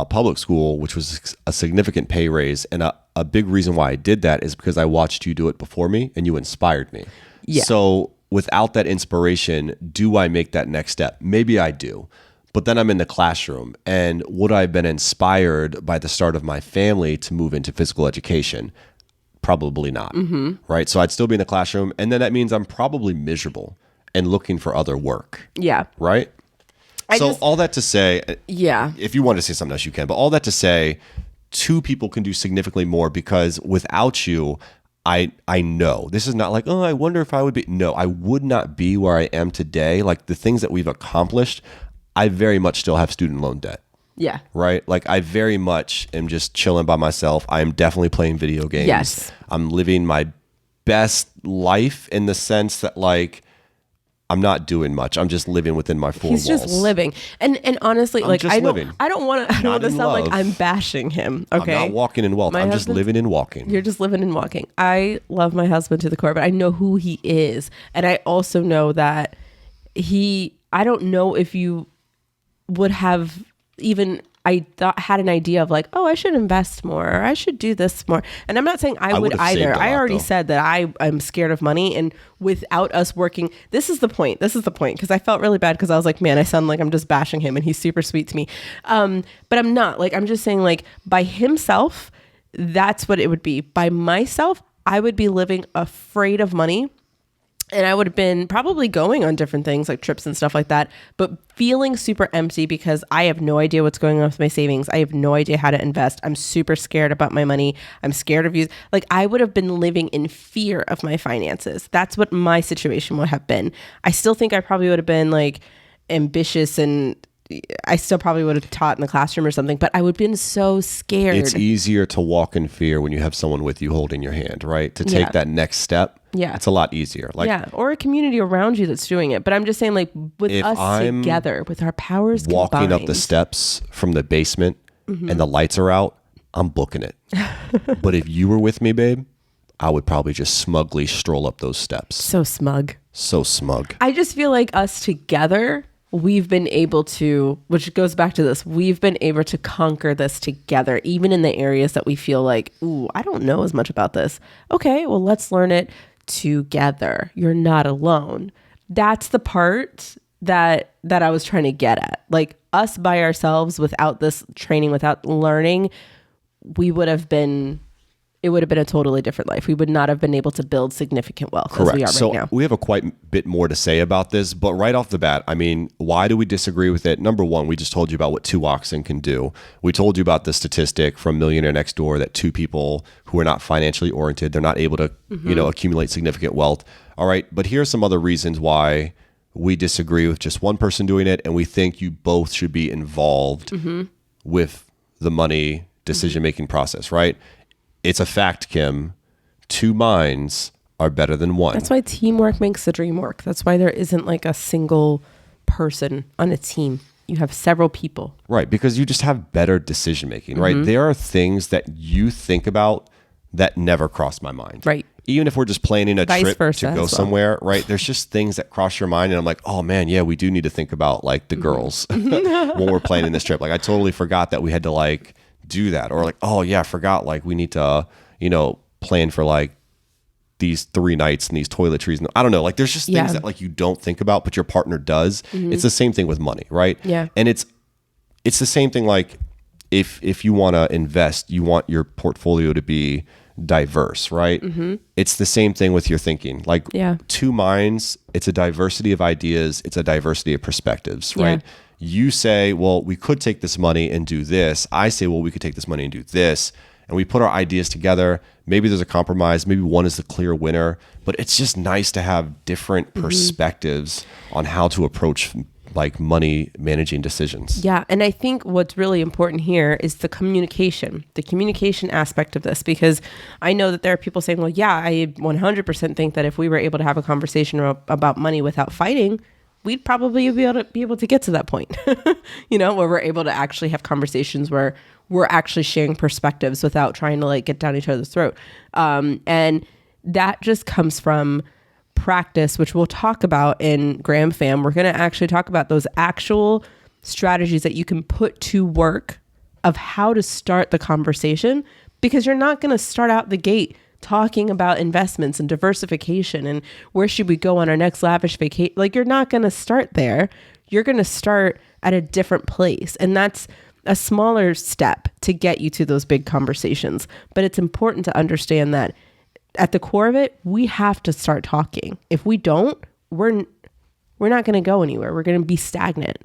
public school, which was a significant pay raise. And a big reason why I did that is because I watched you do it before me and you inspired me. Yeah. So without that inspiration, do I make that next step? Maybe I do. But then I'm in the classroom, and would I have been inspired by the start of my family to move into physical education? Probably not. Right? So I'd still be in the classroom, and then that means I'm probably miserable and looking for other work. Yeah. Right? All that to say, if you want to say something else, you can. But all that to say, two people can do significantly more, because without you, I know this is not like, oh, I wonder if I would be. No, I would not be where I am today. Like, the things that we've accomplished, I very much still have student loan debt. Yeah. Right? Like, I very much am just chilling by myself. I am definitely playing video games. Yes. I'm living my best life in the sense that, like, I'm not doing much. I'm just living within my four walls. He's just living. And honestly, like, I don't want to sound love. like I'm bashing him. Okay. I'm not walking in wealth. I'm just living in walking. You're just living and walking. I love my husband to the core, but I know who he is. And I also know that I don't know if you would have even, had an idea of like, oh, I should invest more, or I should do this more. And I'm not saying I would either. I already said that I'm scared of money, and without us working, this is the point, because I felt really bad because I was like, man, I sound like I'm just bashing him, and he's super sweet to me. But I'm not. Like, I'm just saying, like, by himself, that's what it would be. By myself, I would be living afraid of money. And I would have been probably going on different things like trips and stuff like that, but feeling super empty because I have no idea what's going on with my savings. I have no idea how to invest. I'm super scared about my money. I'm scared of you. Like, I would have been living in fear of my finances. That's what my situation would have been. I still think I probably would have been like ambitious, and I still probably would have taught in the classroom or something, but I would have been so scared. It's easier to walk in fear when you have someone with you holding your hand, right? To take that next step. Yeah. It's a lot easier. Like, or a community around you that's doing it. But I'm just saying, like, with us together, with our powers walking combined, up the steps from the basement and the lights are out, I'm booking it. But if you were with me, babe, I would probably just smugly stroll up those steps. So smug. I just feel like us together, we've been able to, which goes back to this, we've been able to conquer this together, even in the areas that we feel like, ooh, I don't know as much about this. Okay, well, let's learn it together. You're not alone. That's the part that I was trying to get at. Like, us by ourselves without this training, without learning, it would have been a totally different life. We would not have been able to build significant wealth as we are So right now. we have a quite bit more to say about this, but right off the bat, I mean, why do we disagree with it? Number one, we just told you about what 2 oxen can do. We told you about the statistic from Millionaire Next Door that 2 people who are not financially oriented, they're not able to, accumulate significant wealth. All right, but here are some other reasons why we disagree with just one person doing it, and we think you both should be involved with the money decision-making process, right? It's a fact, Kim. 2 minds are better than one. That's why teamwork makes the dream work. That's why there isn't like a single person on a team. You have several people. Right, because you just have better decision making, right? There are things that you think about that never cross my mind. Right. Even if we're just planning a Vice trip versa to go as well. somewhere, right? There's just things that cross your mind and I'm like, oh man, yeah, we do need to think about like the girls when we're planning this trip. Like I totally forgot that we had to like do that, or like, oh yeah, I forgot like we need to, plan for like these 3 nights and these toiletries. And I don't know, like there's just things that like you don't think about, but your partner does. It's the same thing with money, right? Yeah. And it's the same thing. Like if you want to invest, you want your portfolio to be diverse, right? It's the same thing with your thinking. Like 2 minds, it's a diversity of ideas. It's a diversity of perspectives, right? You say, well, we could take this money and do this. I say, well, we could take this money and do this. And we put our ideas together. Maybe there's a compromise. Maybe one is the clear winner. But it's just nice to have different perspectives on how to approach like money managing decisions. Yeah. And I think what's really important here is the communication aspect of this, because I know that there are people saying, well, yeah, I 100% think that if we were able to have a conversation about money without fighting, we'd probably be able to get to that point, where we're able to actually have conversations where we're actually sharing perspectives without trying to like get down each other's throat. And that just comes from practice, which we'll talk about in Graham Fam. We're going to actually talk about those actual strategies that you can put to work of how to start the conversation, because you're not going to start out the gate talking about investments and diversification and where should we go on our next lavish vacation. Like, you're not going to start there. You're going to start at a different place. And that's a smaller step to get you to those big conversations. But it's important to understand that at the core of it, we have to start talking. If we don't, we're not going to go anywhere. We're going to be stagnant.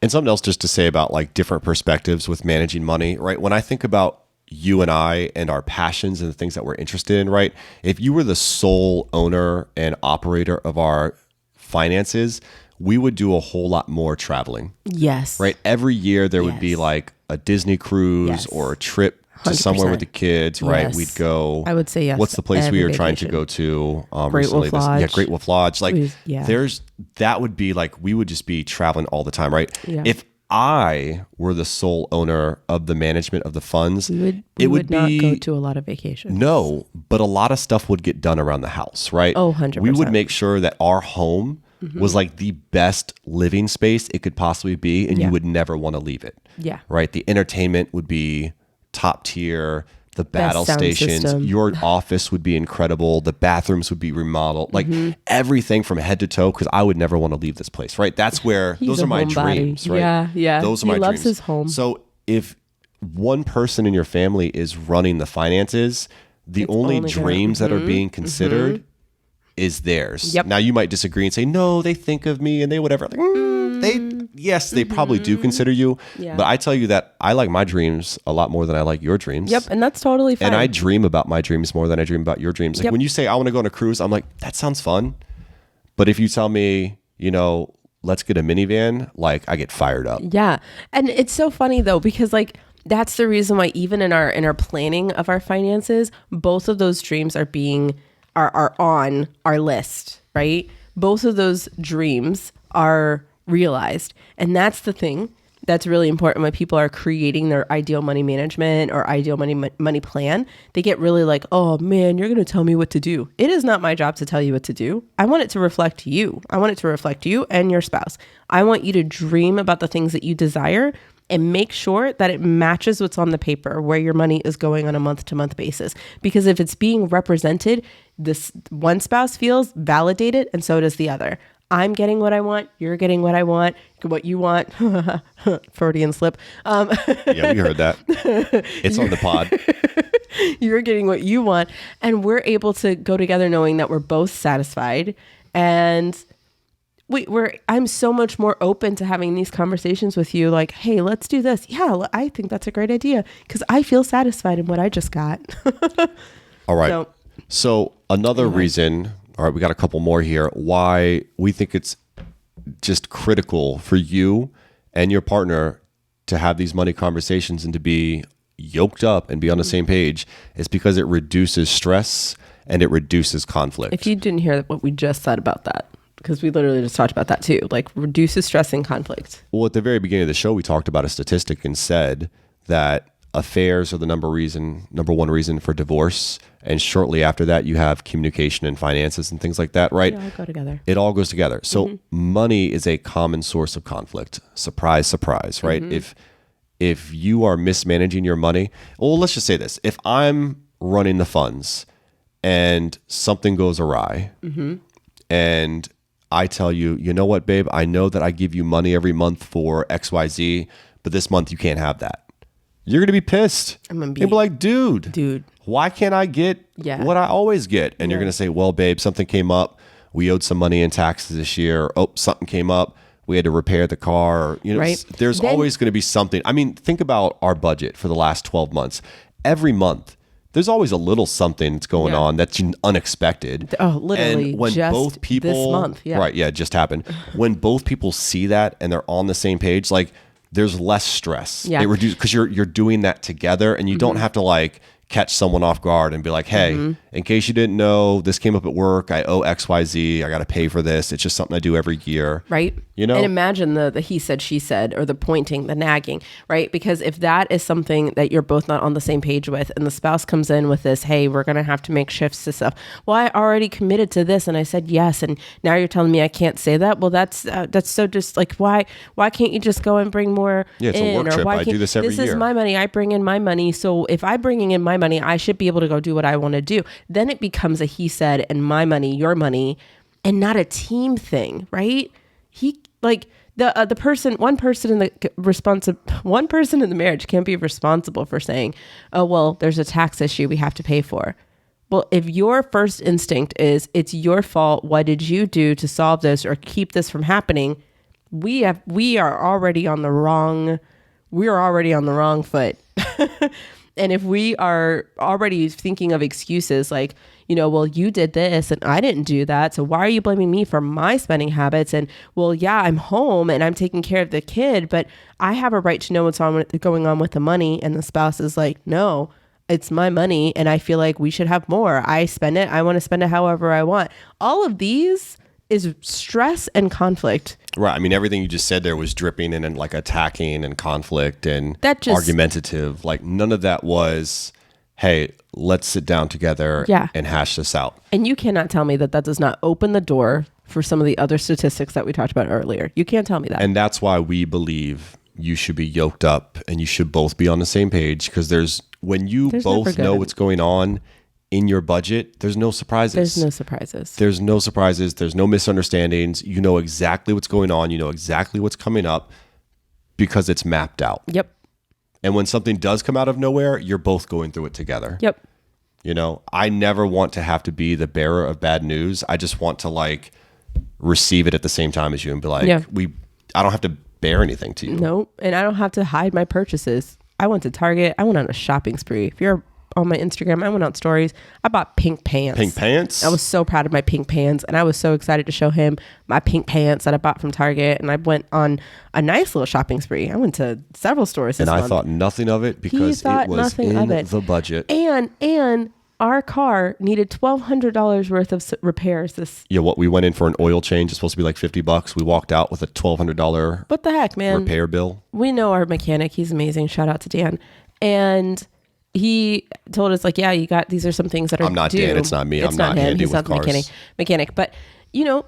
And something else just to say about like different perspectives with managing money, right? When I think about you and I and our passions and the things that we're interested in, right? If you were the sole owner and operator of our finances, we would do a whole lot more traveling. Yes. Right? Every year there would be Yes. like a Disney cruise Yes. or a trip to somewhere 100%. with the kids, right? Yes. We'd go. I would say yes What's the place we every were trying to vacation. go to Great recently? Wolf Lodge. Great Wolf Lodge. Like Yeah. that would be like, we would just be traveling all the time, right? Yeah. If I were the sole owner of the management of the funds, We it would not be go to a lot of vacations. no, but a lot of stuff would get done around the house, right? Oh, 100%. We would make sure that our home was like the best living space it could possibly be, and Yeah. you would never want to leave it. Yeah. Right? The entertainment would be top tier, the battle sound stations, system. your office would be incredible, the bathrooms would be remodeled, like everything from head to toe, because I would never want to leave this place, right? That's where He's those a are my homebody. dreams, right? Yeah, yeah. Those are He my loves dreams. his home. So if one person in your family is running the finances, the only only gonna- dreams that are being considered is theirs. Yep. Now you might disagree and say, no, they think of me and they whatever. Like, they probably do consider you. Yeah. But I tell you that I like my dreams a lot more than I like your dreams. Yep. And that's totally fine. And I dream about my dreams more than I dream about your dreams. Like Yep. when you say I want to go on a cruise, I'm like, that sounds fun. But if you tell me, let's get a minivan, like I get fired up. Yeah. And it's so funny though, because like that's the reason why even in our planning of our finances, both of those dreams are on our list, right? Both of those dreams are realized. And that's the thing that's really important when people are creating their ideal money management or ideal money plan. They get really like, oh man, you're going to tell me what to do. It is not my job to tell you what to do. I want it to reflect you. I want it to reflect you and your spouse. I want you to dream about the things that you desire and make sure that it matches what's on the paper, where your money is going on a month-to-month basis. Because if it's being represented, this one spouse feels validated, and so does the other. I'm getting what I want. You're getting what I want. What you want. Freudian slip. Yeah, we heard that. It's on the pod. You're getting what you want. And we're able to go together knowing that we're both satisfied. And I'm so much more open to having these conversations with you. Like, hey, let's do this. Yeah, I think that's a great idea because I feel satisfied in what I just got. All right. So another reason, all right, we got a couple more here, why we think it's just critical for you and your partner to have these money conversations and to be yoked up and be on the same page is because it reduces stress and it reduces conflict. If you didn't hear what we just said about that, because we literally just talked about that too, like reduces stress and conflict. Well, at the very beginning of the show, we talked about a statistic and said that affairs are the number one reason for divorce. And shortly after that, you have communication and finances and things like that, right? They all go together. It all goes together. So money is a common source of conflict. Surprise, surprise, right? If you are mismanaging your money, well, let's just say this. If I'm running the funds and something goes awry and I tell you, you know what, babe, I know that I give you money every month for XYZ, but this month you can't have that. You're going to be pissed. I'm going to be like, dude, why can't I get what I always get? And you're going to say, well, babe, something came up. We owed some money in taxes this year. Oh, something came up. We had to repair the car. You know, right. There's always going to be something. I mean, think about our budget for the last 12 months. Every month, there's always a little something that's going on that's unexpected. Oh, literally, and when just both people, this month. Yeah. Right, yeah, it just happened. When both people see that and they're on the same page, like, there's less stress. Yeah. It reduces because you're doing that together, and you don't have to like catch someone off guard and be like, hey, in case you didn't know, this came up at work. I owe XYZ. I got to pay for this. It's just something I do every year. Right. You know? And imagine the he said, she said, or the pointing, the nagging, right? Because if that is something that you're both not on the same page with, and the spouse comes in with this, hey, we're going to have to make shifts to stuff. Well, I already committed to this and I said yes, and now you're telling me I can't say that. Well, that's so just like, why can't you just go and bring more it's in? a work trip. Why I do this every year. This is my money. I bring in my money. So if I'm bringing in my money, I should be able to go do what I want to do. Then it becomes a he said and my money, your money, and not a team thing, right? One person in the marriage can't be responsible for saying, oh, well, there's a tax issue we have to pay for. Well, if your first instinct is it's your fault, what did you do to solve this or keep this from happening? We are already on the wrong foot. And if we are already thinking of excuses like, you know, well, you did this and I didn't do that, so why are you blaming me for my spending habits? And well, yeah, I'm home and I'm taking care of the kid, but I have a right to know what's going on with the money. And the spouse is like, no, it's my money and I feel like we should have more. I spend it. I want to spend it however I want. All of these is stress and conflict. Right. I mean, everything you just said there was dripping in and like attacking and conflict and argumentative. Like none of that was, hey, let's sit down together and hash this out. And you cannot tell me that does not open the door for some of the other statistics that we talked about earlier. You can't tell me that. And that's why we believe you should be yoked up and you should both be on the same page, because when you both know what's going on in your budget, there's no surprises. There's no surprises. There's no misunderstandings. You know exactly what's going on. You know exactly what's coming up because it's mapped out. Yep. And when something does come out of nowhere, you're both going through it together. Yep. You know, I never want to have to be the bearer of bad news. I just want to like receive it at the same time as you and be like, I don't have to bear anything to you. No. And I don't have to hide my purchases. I went to Target. I went on a shopping spree. If you're on my Instagram, I went on stories. I bought pink pants. Pink pants? I was so proud of my pink pants, and I was so excited to show him my pink pants that I bought from Target. And I went on a nice little shopping spree. I went to several stores this month. I thought nothing of it because it was in the budget. And our car needed $1,200 worth of repairs. We went in for an oil change. It's supposed to be like $50. We walked out with a $1,200. What the heck, man? Repair bill. We know our mechanic. He's amazing. Shout out to Dan. And he told us like, yeah, these are some things that are I'm not due. Dan. It's not me. I'm not him. handy He's with not cars. the mechanic. But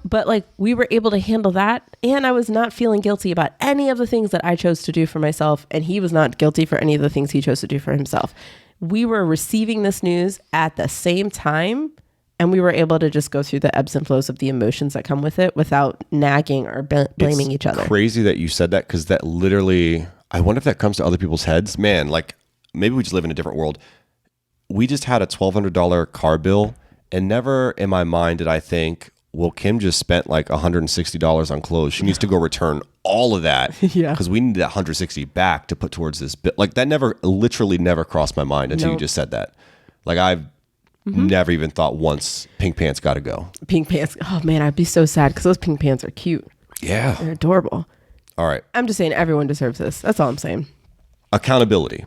but like we were able to handle that. And I was not feeling guilty about any of the things that I chose to do for myself. And he was not guilty for any of the things he chose to do for himself. We were receiving this news at the same time. And we were able to just go through the ebbs and flows of the emotions that come with it without nagging or blaming each other. Crazy that you said that, because that literally, I wonder if that comes to other people's heads. Man, like maybe we just live in a different world. We just had a $1,200 car bill, and never in my mind did I think, well, Kim just spent like $160 on clothes. She needs to go return all of that because we need that $160 back to put towards this bill. Like that literally never crossed my mind until you just said that. Like I've never even thought once pink pants got to go. Pink pants. Oh man, I'd be so sad because those pink pants are cute. Yeah. They're adorable. All right. I'm just saying everyone deserves this. That's all I'm saying. Accountability.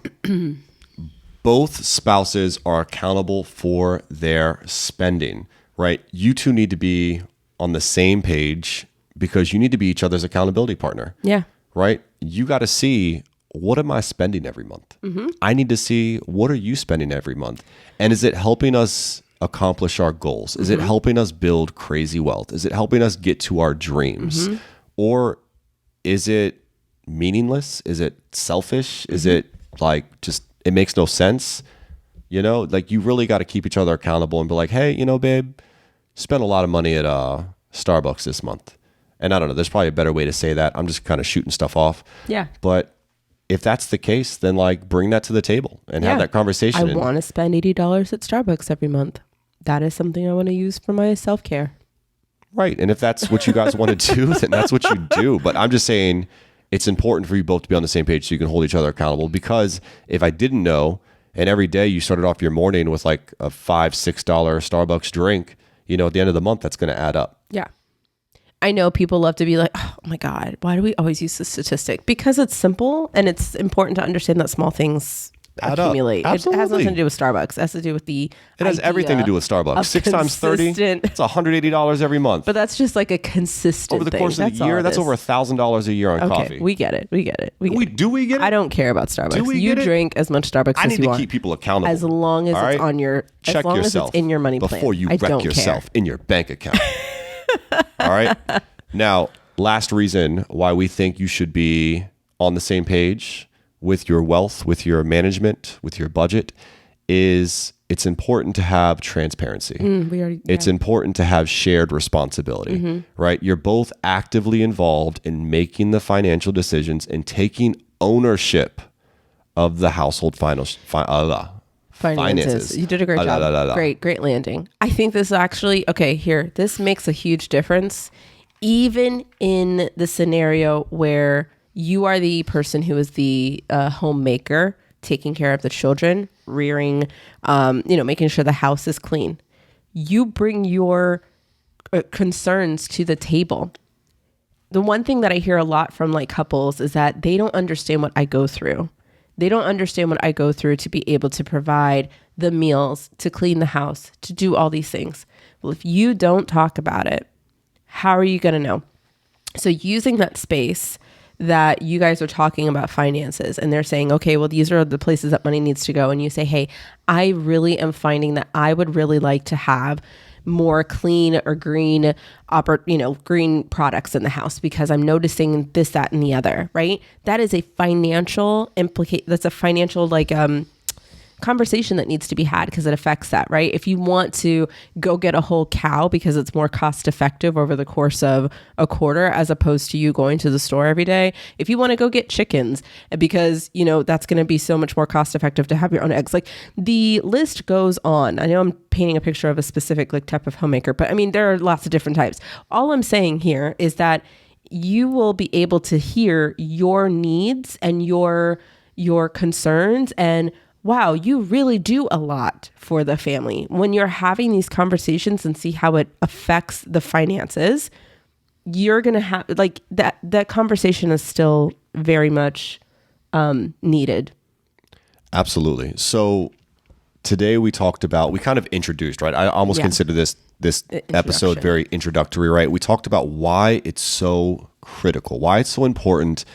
Both spouses are accountable for their spending, right? You two need to be on the same page because you need to be each other's accountability partner. Yeah. Right? You got to see, what am I spending every month? I need to see, what are you spending every month? And is it helping us accomplish our goals? Is it helping us build crazy wealth? Is it helping us get to our dreams? Or is it meaningless? Is it selfish? Is it like just, it makes no sense? Like you really got to keep each other accountable and be like, hey, babe, spent a lot of money at Starbucks this month. And I don't know, there's probably a better way to say that. I'm just kind of shooting stuff off. Yeah. But if that's the case, then like bring that to the table and have that conversation. I want to spend $80 at Starbucks every month. That is something I want to use for my self-care. Right. And if that's what you guys want to do, then that's what you do. But I'm just saying it's important for you both to be on the same page so you can hold each other accountable. Because if I didn't know, and every day you started off your morning with like a $5-6 Starbucks drink, at the end of the month, that's going to add up. Yeah. I know people love to be like, oh my God, why do we always use this statistic? Because it's simple and it's important to understand that small things accumulate. It has nothing to do with Starbucks. It has to do with It has everything to do with Starbucks. 6 times 30, it's $180 every month. But that's just like a consistent over the course of the year. That's over $1,000 a year on coffee. We get it. We get it. Do we get it? I don't care about Starbucks. You drink as much Starbucks as you want. I need to keep people accountable. As long as it's on your, check as long yourself as it's in your money plan. before you wreck yourself in your bank account. All right. Now, last reason why we think you should be on the same page with your wealth, with your management, with your budget is it's important to have transparency. It's important to have shared responsibility, right? You're both actively involved in making the financial decisions and taking ownership of the household finances. You did a great job. Great landing. I think this actually, this makes a huge difference. Even in the scenario where you are the person who is the homemaker, taking care of the children, rearing, making sure the house is clean. You bring your concerns to the table. The one thing that I hear a lot from like couples is that they don't understand what I go through. They don't understand what I go through to be able to provide the meals, to clean the house, to do all these things. Well, if you don't talk about it, how are you going to know? So using that space that you guys are talking about finances and they're saying, okay, well, these are the places that money needs to go. And you say, hey, I really am finding that I would really like to have more clean or green, green products in the house because I'm noticing this, that, and the other, right? That is a financial that's a financial conversation that needs to be had because it affects that, right? If you want to go get a whole cow because it's more cost effective over the course of a quarter as opposed to you going to the store every day. If you want to go get chickens because, that's going to be so much more cost effective to have your own eggs. Like the list goes on. I know I'm painting a picture of a specific type of homemaker, but I mean, there are lots of different types. All I'm saying here is that you will be able to hear your needs and your concerns and wow, you really do a lot for the family. When you're having these conversations and see how it affects the finances, you're going to have that conversation is still very much needed. Absolutely. So today we kind of introduced, right? I almost consider this episode very introductory, right? We talked about why it's so critical, why it's so important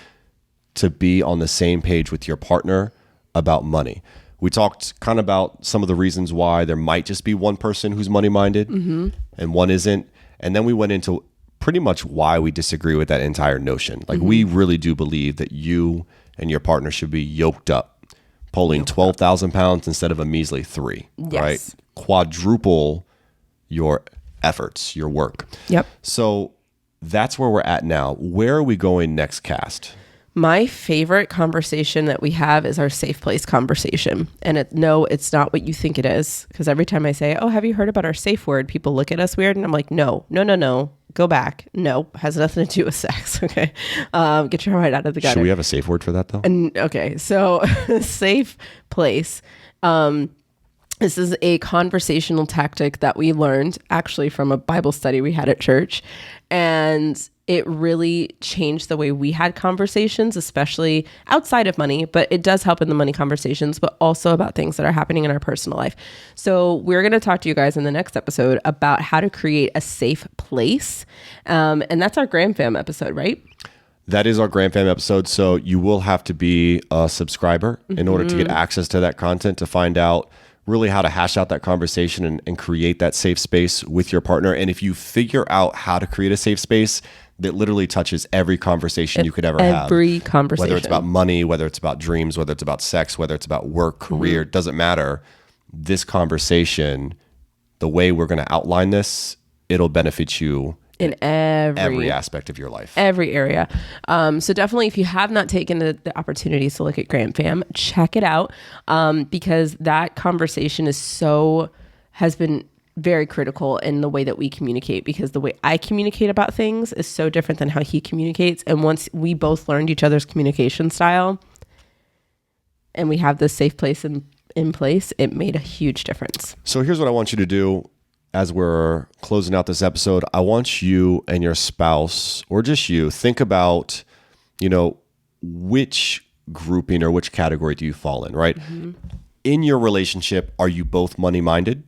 to be on the same page with your partner about money. We talked kind of about some of the reasons why there might just be one person who's money-minded and one isn't. And then we went into pretty much why we disagree with that entire notion. Like we really do believe that you and your partner should be yoked up, pulling 12,000 pounds instead of a measly 3, right? Quadruple your efforts, your work. Yep. So that's where we're at now. Where are we going next cast? My favorite conversation that we have is our safe place conversation. And no, it's not what you think it is. Because every time I say, oh, have you heard about our safe word? People look at us weird. And I'm like, no. Go back. No, has nothing to do with sex. Okay. Get your mind out of the gutter. Should we have a safe word for that though? Okay. So safe place. This is a conversational tactic that we learned actually from a Bible study we had at church. And it really changed the way we had conversations, especially outside of money, but it does help in the money conversations, but also about things that are happening in our personal life. So we're going to talk to you guys in the next episode about how to create a safe place. And that's our Gram Fam episode, right? That is our Gram Fam episode. So you will have to be a subscriber in order to get access to that content, to find out really how to hash out that conversation and create that safe space with your partner. And if you figure out how to create a safe space that literally touches every conversation you could ever have. Every conversation. Whether it's about money, whether it's about dreams, whether it's about sex, whether it's about work, career, it doesn't matter. This conversation, the way we're going to outline this, it'll benefit you in every aspect of your life. Every area. So definitely, if you have not taken the opportunities to look at Gram Fam, check it out, because that conversation has been very critical in the way that we communicate, because the way I communicate about things is so different than how he communicates. And once we both learned each other's communication style and we have this safe place in place, it made a huge difference. So here's what I want you to do as we're closing out this episode. I want you and your spouse, or just you, think about, which grouping or which category do you fall in, right? In your relationship, are you both money-minded?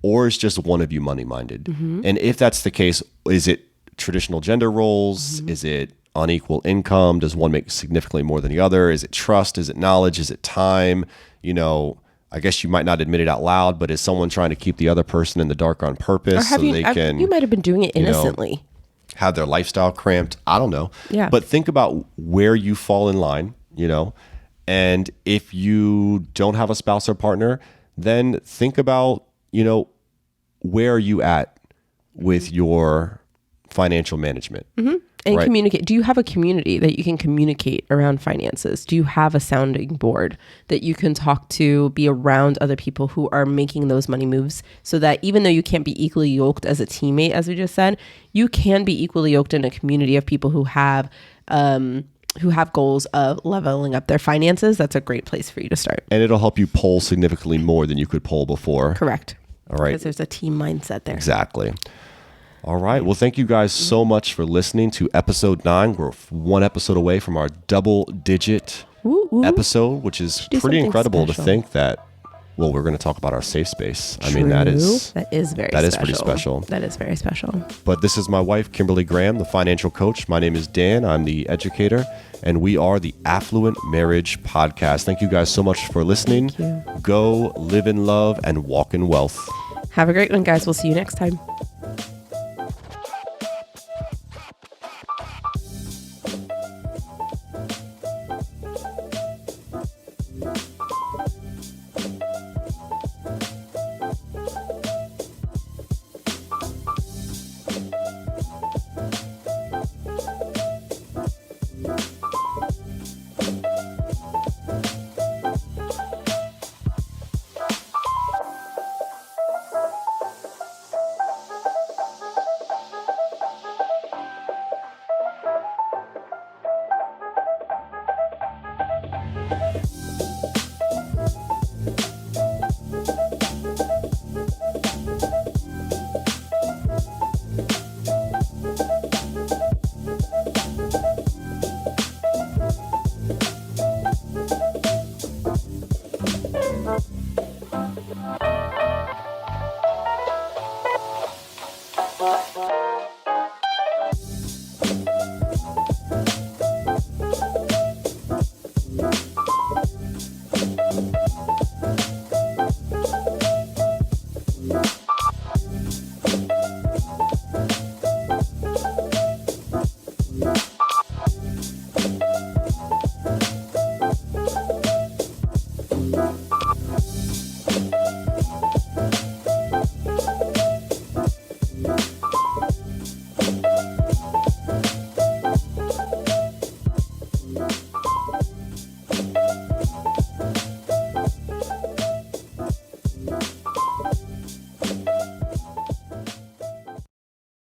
Or is just one of you money-minded? And if that's the case, is it traditional gender roles? Is it unequal income? Does one make significantly more than the other? Is it trust? Is it knowledge? Is it time? I guess you might not admit it out loud, but is someone trying to keep the other person in the dark on purpose you might have been doing it innocently. Have their lifestyle cramped? I don't know. Yeah. But think about where you fall in line, and if you don't have a spouse or partner, then think about, where are you at with your financial management? And communicate. Do you have a community that you can communicate around finances? Do you have a sounding board that you can talk to, be around other people who are making those money moves, so that even though you can't be equally yoked as a teammate, as we just said, you can be equally yoked in a community of people who have goals of leveling up their finances? That's a great place for you to start. And it'll help you pull significantly more than you could pull before. Correct. All right. Because there's a team mindset there. Exactly. All right. Well, thank you guys so much for listening to episode 9. We're one episode away from our double-digit episode, which is pretty incredible to think that, well, we're going to talk about our safe space. I mean, that is pretty special. That is very special. But this is my wife, Kimberly Graham, the financial coach. My name is Dan. I'm the educator, and we are the Affluent Marriage Podcast. Thank you guys so much for listening. Go live in love and walk in wealth. Have a great one, guys. We'll see you next time. Bye.